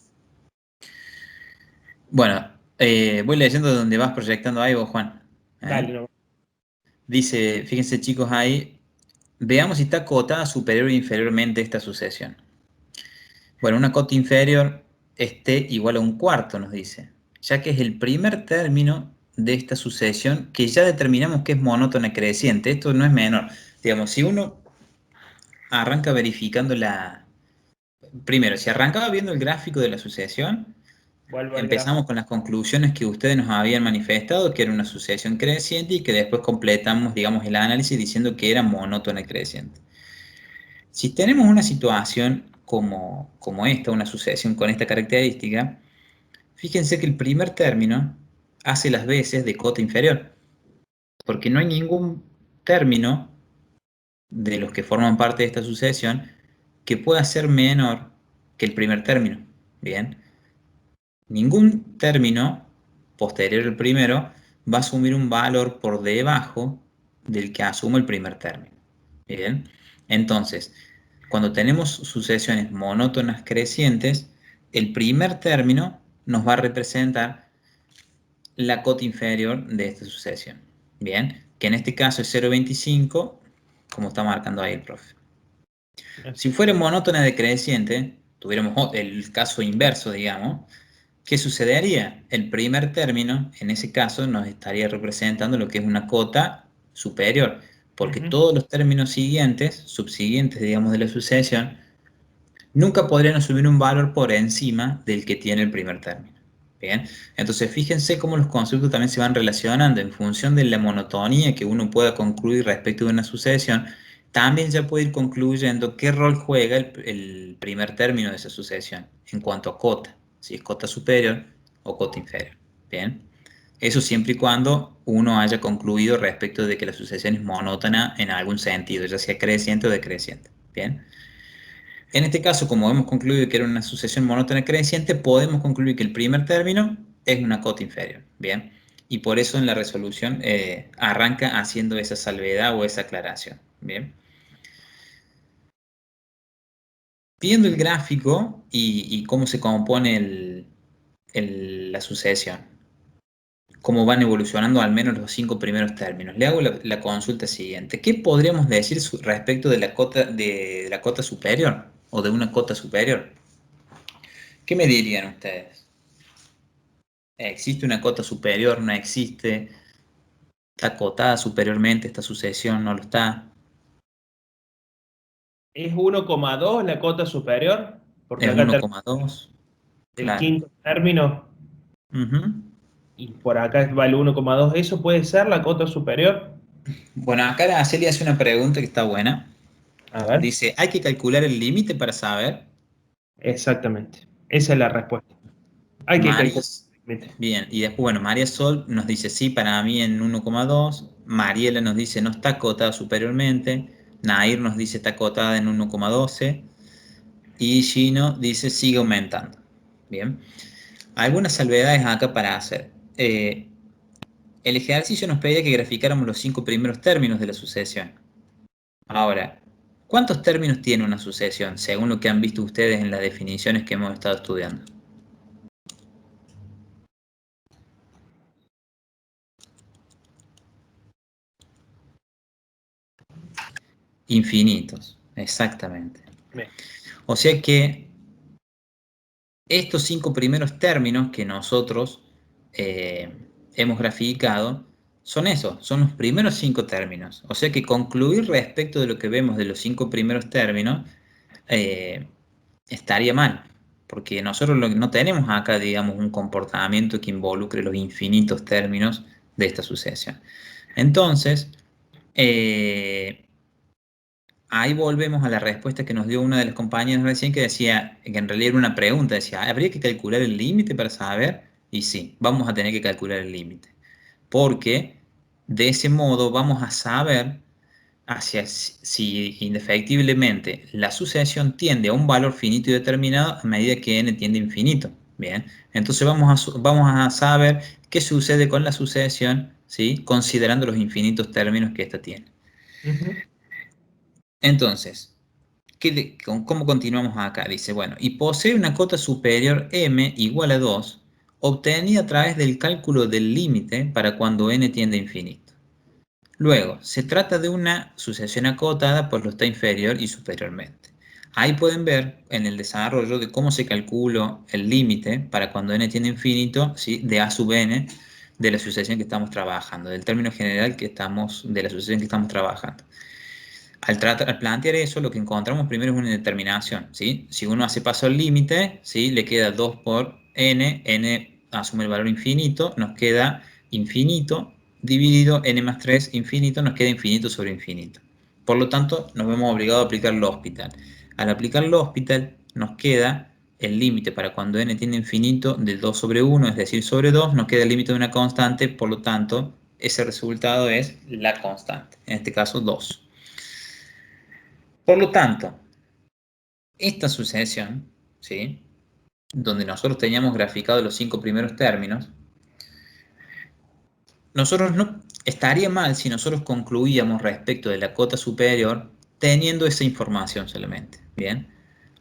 Bueno, voy leyendo donde vas proyectando ahí vos, Juan. Dale, no. Dice, fíjense chicos ahí, veamos si está acotada superior o inferiormente esta sucesión. Bueno, una cota inferior esté igual a un cuarto, nos dice, ya que es el primer término de esta sucesión que ya determinamos que es monótona creciente. Esto no es menor. Digamos, si uno arranca verificando la... Primero, si arrancaba viendo el gráfico de la sucesión, Vuelvo al gráfico. empezamos con las conclusiones que ustedes nos habían manifestado, que era una sucesión creciente y que después completamos, digamos, el análisis diciendo que era monótona creciente. Si tenemos una situación como esta, una sucesión con esta característica, fíjense que el primer término hace las veces de cota inferior, porque no hay ningún término de los que forman parte de esta sucesión que pueda ser menor que el primer término. Bien, ningún término posterior al primero va a asumir un valor por debajo del que asume el primer término. Bien, entonces, cuando tenemos sucesiones monótonas crecientes, el primer término nos va a representar la cota inferior de esta sucesión. Bien, que en este caso es 0,25, como está marcando ahí el profe. Si fuera monótona decreciente, tuviéramos el caso inverso, digamos, ¿qué sucedería? El primer término, en ese caso, nos estaría representando lo que es una cota superior, porque todos los términos siguientes, subsiguientes, digamos, de la sucesión, nunca podrían asumir un valor por encima del que tiene el primer término. Bien, entonces fíjense cómo los conceptos también se van relacionando en función de la monotonía que uno pueda concluir respecto de una sucesión. También ya puede ir concluyendo qué rol juega el primer término de esa sucesión en cuanto a cota, si es cota superior o cota inferior. Bien, eso siempre y cuando uno haya concluido respecto de que la sucesión es monótona en algún sentido, ya sea creciente o decreciente. Bien. En este caso, como hemos concluido que era una sucesión monótona creciente, podemos concluir que el primer término es una cota inferior. Bien, y por eso en la resolución arranca haciendo esa salvedad o esa aclaración. Bien, viendo el gráfico y cómo se compone la sucesión, cómo van evolucionando al menos los 5 primeros términos, le hago la consulta siguiente. ¿Qué podríamos decir respecto de la cota superior o de una cota superior? ¿Qué me dirían ustedes? ¿Existe una cota superior? ¿No existe? ¿Está acotada superiormente esta sucesión? ¿No lo está? ¿Es 1,2 la cota superior? Porque ¿Es acá está 1,2? el Claro. quinto término Ujú. y por acá va el 1,2. ¿Eso puede ser la cota superior? Bueno, acá Araceli hace una pregunta que está buena. A ver. Dice, ¿hay que calcular el límite para saber? Exactamente. Esa es la respuesta. Hay que María, calcular. bien, y después, bueno, María Sol nos dice, sí, para mí en 1,2. Mariela nos dice, no está acotada superiormente. Nair nos dice, está acotada en 1,12. Y Gino dice, sigue aumentando. Bien. Algunas salvedades acá para hacer. El ejercicio nos pedía que graficáramos los 5 primeros términos de la sucesión. Ahora, ¿cuántos términos tiene una sucesión, según lo que han visto ustedes en las definiciones que hemos estado estudiando? Infinitos, exactamente. Bien. O sea que estos 5 primeros términos que nosotros hemos graficado son esos, son los primeros 5 términos. O sea que concluir respecto de lo que vemos de los 5 primeros términos estaría mal, porque nosotros no tenemos acá, digamos, un comportamiento que involucre los infinitos términos de esta sucesión. Entonces, ahí volvemos a la respuesta que nos dio una de las compañeras recién, que decía, que en realidad era una pregunta, decía, ¿habría que calcular el límite para saber? Y sí, vamos a tener que calcular el límite, porque de ese modo vamos a saber hacia si indefectiblemente la sucesión tiende a un valor finito y determinado a medida que n tiende a infinito. Bien, entonces vamos a saber qué sucede con la sucesión, ¿sí? Considerando los infinitos términos que ésta tiene. Entonces, ¿cómo continuamos acá? Dice, bueno, y posee una cota superior m igual a 2, obtenida a través del cálculo del límite para cuando n tiende a infinito. Luego, se trata de una sucesión acotada por lo está inferior y superiormente. Ahí pueden ver en el desarrollo de cómo se calculó el límite para cuando n tiende a infinito, ¿sí? De a sub n de la sucesión que estamos trabajando, del término general de la sucesión que estamos trabajando. Al plantear eso, lo que encontramos primero es una determinación, ¿sí? Si uno hace paso al límite, ¿sí? Le queda 2 por n asume el valor infinito, nos queda infinito, dividido n más 3, infinito, nos queda infinito sobre infinito. Por lo tanto, nos vemos obligados a aplicar L'Hospital. Al aplicar L'Hospital, nos queda el límite para cuando n tiende a infinito del 2 sobre 1, es decir, sobre 2, nos queda el límite de una constante, por lo tanto, ese resultado es la constante, en este caso 2. Por lo tanto, esta sucesión, ¿sí? Donde nosotros teníamos graficado los 5 primeros términos, nosotros no estaría mal si nosotros concluíamos respecto de la cota superior teniendo esa información solamente. Bien,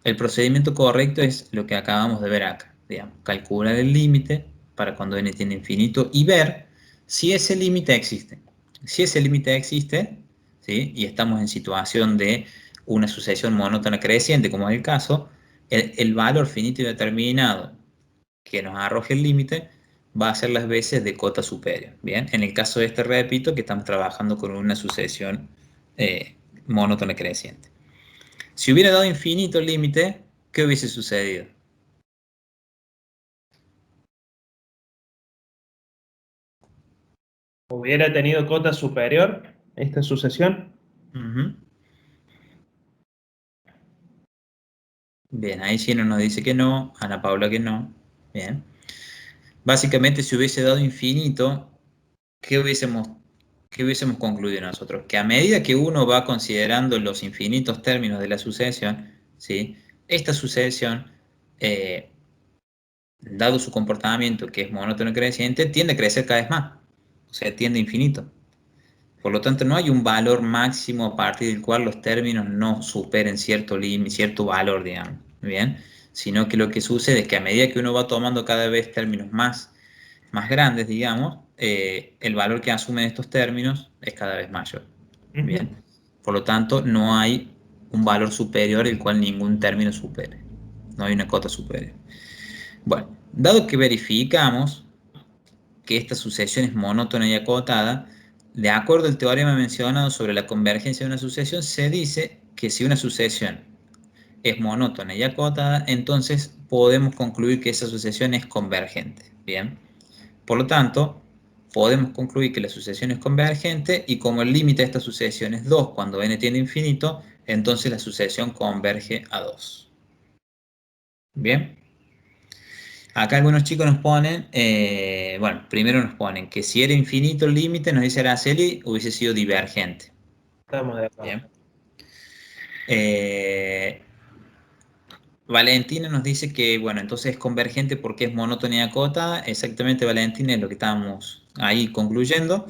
el procedimiento correcto es lo que acabamos de ver acá, digamos, calcular el límite para cuando n tiende a infinito y ver si ese límite existe. Si ese límite existe, ¿sí? Y estamos en situación de una sucesión monótona creciente, como es el caso, el valor finito y determinado que nos arroje el límite va a ser las veces de cota superior. Bien, en el caso de este, repito, que estamos trabajando con una sucesión monótona creciente. Si hubiera dado infinito el límite, ¿qué hubiese sucedido? ¿Hubiera tenido cota superior esta sucesión? Bien, ahí sí nos dice que no, Ana Paula que no. Bien. Básicamente, si hubiese dado infinito, ¿qué hubiésemos concluido nosotros? Que a medida que uno va considerando los infinitos términos de la sucesión, ¿sí? Esta sucesión, dado su comportamiento, que es monótono creciente, tiende a crecer cada vez más. O sea, tiende a infinito. Por lo tanto, no hay un valor máximo a partir del cual los términos no superen cierto límite, cierto valor, digamos, ¿bien? Sino que lo que sucede es que a medida que uno va tomando cada vez términos más grandes, digamos, el valor que asumen estos términos es cada vez mayor, ¿bien? Por lo tanto, no hay un valor superior el cual ningún término supere. No hay una cota superior. Bueno, dado que verificamos que esta sucesión es monótona y acotada, de acuerdo al teorema mencionado sobre la convergencia de una sucesión, se dice que si una sucesión es monótona y acotada, entonces podemos concluir que esa sucesión es convergente. Bien, por lo tanto, podemos concluir que la sucesión es convergente y como el límite de esta sucesión es 2 cuando n tiende a infinito, entonces la sucesión converge a 2. Bien. Acá algunos chicos nos ponen, bueno, primero nos ponen que si era infinito el límite, nos dice Araceli, hubiese sido divergente. Estamos de acuerdo. Bien. Valentina nos dice que, bueno, entonces es convergente porque es monótona y acotada. Exactamente, Valentina, es lo que estábamos ahí concluyendo.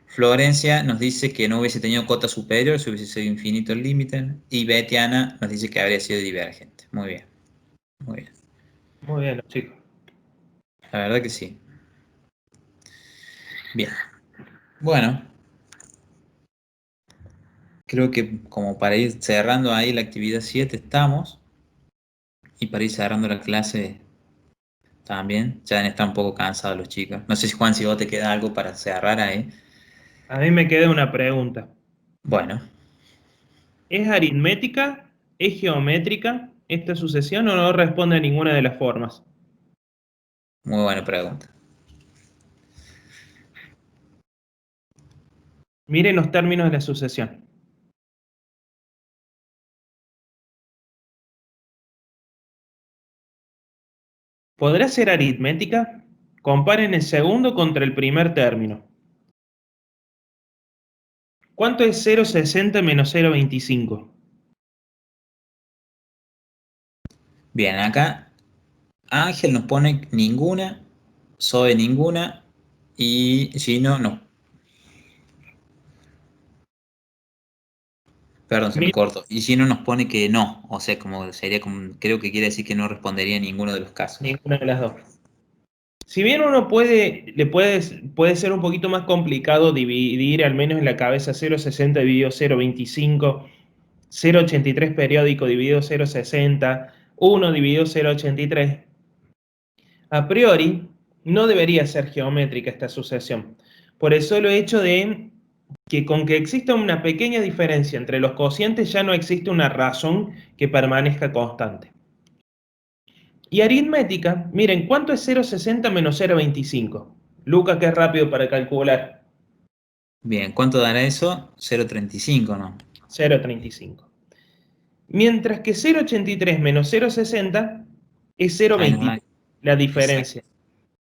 Florencia nos dice que no hubiese tenido cota superior, si hubiese sido infinito el límite. Y Betiana nos dice que habría sido divergente. Muy bien, muy bien. Muy bien, los chicos. La verdad que sí. Bien. Bueno. creo que como para ir cerrando ahí la actividad 7 estamos, y para ir cerrando la clase también, ya deben estar un poco cansados los chicos. No sé si Juan, si vos te queda algo para cerrar ahí. A mí me queda una pregunta. Bueno, ¿Es aritmética? ¿Es geométrica esta sucesión o no responde a ninguna de las formas? muy buena pregunta. Miren los términos de la sucesión. ¿Podrá ser aritmética? Comparen el segundo contra el primer término. ¿Cuánto es 0,60 menos 0,25? Bien, acá Ángel nos pone ninguna, Zoe ninguna, y Gino no. Perdón, se me Miren, cortó. Y Gino nos pone que no, o sea, como sería como, creo que quiere decir que no respondería a ninguno de los casos. ninguna de las dos. Si bien uno puede ser un poquito más complicado dividir, al menos en la cabeza, 0,60 dividido 0,25, 0,83 periódico dividido 0,60, 1 dividido 0,83, a priori no debería ser geométrica esta sucesión, por el solo hecho de que con que exista una pequeña diferencia entre los cocientes ya no existe una razón que permanezca constante. Y aritmética, miren, ¿cuánto es 0,60 menos 0,25? Luca, que es rápido para calcular. Bien, ¿cuánto dará eso? 0,35, ¿no? 0,35. Mientras que 0,83 menos 0,60 es Ahí nos 0,23, da. la Exacto. diferencia.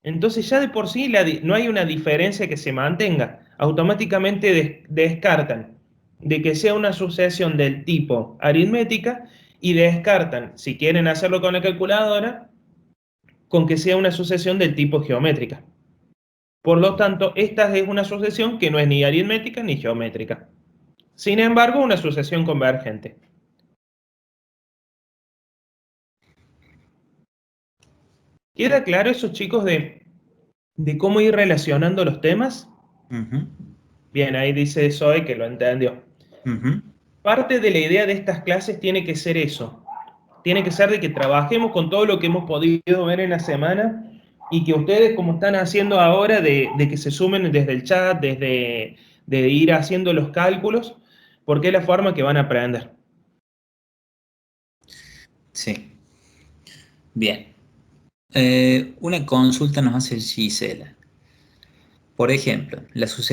Entonces ya de por sí no hay una diferencia que se mantenga. Automáticamente descartan de que sea una sucesión del tipo aritmética y descartan, si quieren hacerlo con la calculadora, con que sea una sucesión del tipo geométrica. Por lo tanto, esta es una sucesión que no es ni aritmética ni geométrica. Sin embargo, una sucesión convergente. ¿Queda claro eso, chicos, de cómo ir relacionando los temas? Ujú, Bien, ahí dice Zoe que lo entendió. ujú. Parte de la idea de estas clases tiene que ser eso. Tiene que ser de que trabajemos con todo lo que hemos podido ver en la semana y que ustedes, como están haciendo ahora, de que se sumen desde el chat, de ir haciendo los cálculos, porque es la forma que van a aprender. Sí. Bien. Una consulta nos hace Gisela. Por ejemplo,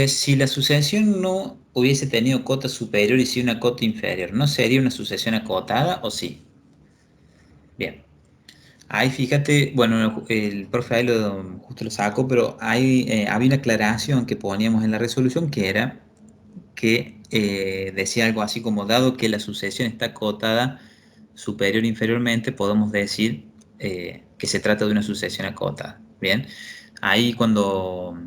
si la sucesión no hubiese tenido cota superior y sí una cota inferior, ¿no sería una sucesión acotada o sí? Bien. Ahí fíjate, bueno, el profe ahí justo lo sacó, pero había una aclaración que poníamos en la resolución que era que decía algo así como, dado que la sucesión está acotada superior e inferiormente, podemos decir que se trata de una sucesión acotada. Bien, ahí cuando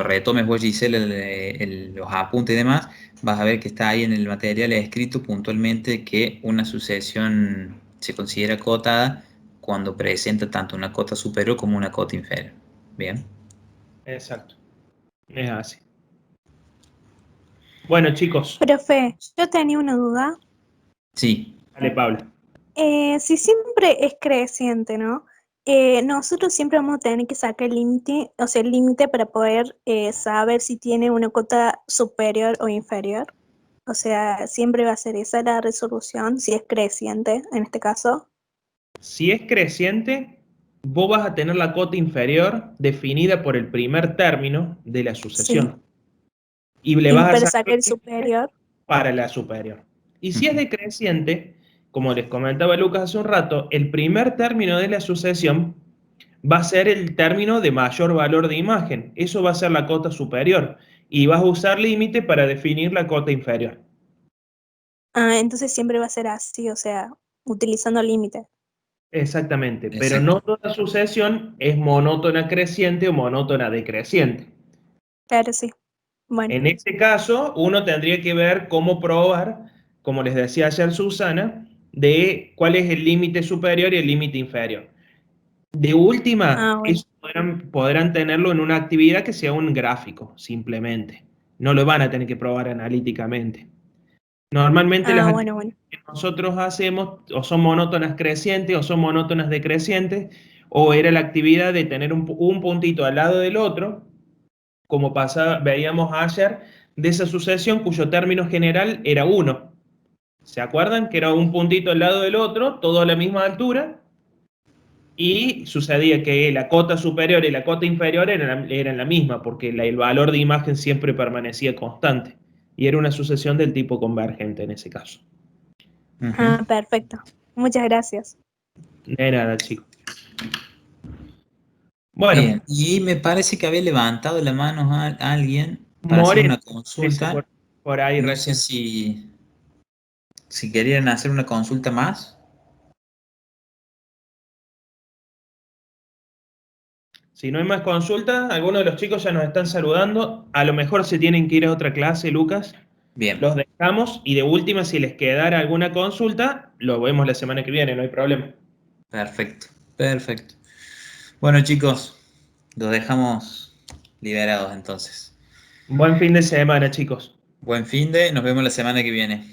retomes vos, Giselle, los apuntes y demás, vas a ver que está ahí en el material escrito puntualmente que una sucesión se considera acotada cuando presenta tanto una cota superior como una cota inferior. Bien. Exacto. Es así. Bueno, chicos. Profe, yo tenía una duda. Sí. Dale, Pablo. Si siempre es creciente, ¿no? Nosotros siempre vamos a tener que sacar el límite, o sea, el límite para poder saber si tiene una cota superior o inferior. O sea, siempre va a ser esa la resolución, si es creciente en este caso. Si es creciente, vos vas a tener la cota inferior definida por el primer término de la Sí. sucesión. Y le Y vas a para sacar sacar el superior. para la superior. Y si es Ujú. decreciente, como les comentaba Lucas hace un rato, el primer término de la sucesión va a ser el término de mayor valor de imagen. Eso va a ser la cota superior. Y vas a usar límite para definir la cota inferior. Ah, entonces siempre va a ser así, o sea, utilizando límite. Exactamente, pero Exacto. no toda sucesión es monótona creciente o monótona decreciente. Claro, sí. Bueno, En este caso, uno tendría que ver cómo probar, como les decía ayer Susana, de cuál es el límite superior y el límite inferior. De última, bueno. eso podrán tenerlo en una actividad que sea un gráfico, simplemente. No lo van a tener que probar analíticamente. Normalmente las Bueno. que nosotros hacemos o son monótonas crecientes o son monótonas decrecientes, o era la actividad de tener un puntito al lado del otro, como veíamos ayer, de esa sucesión cuyo término general era 1. ¿Se acuerdan? Que era un puntito al lado del otro, todo a la misma altura, y sucedía que la cota superior y la cota inferior eran la misma, porque el valor de imagen siempre permanecía constante, y era una sucesión del tipo convergente en ese caso. Perfecto. Muchas gracias. De nada, chicos. Bueno, Bien, y me parece que había levantado la mano a alguien para hacer More una consulta. por ahí No sé recién. si querían hacer una consulta más. Si no hay más consultas, algunos de los chicos ya nos están saludando. A lo mejor se tienen que ir a otra clase, Lucas. Bien, Los dejamos y de última, si les quedara alguna consulta, lo vemos la semana que viene, no hay problema. perfecto, perfecto. Bueno, chicos, los dejamos liberados entonces. Buen fin de semana, chicos. Buen fin de, nos vemos la semana que viene.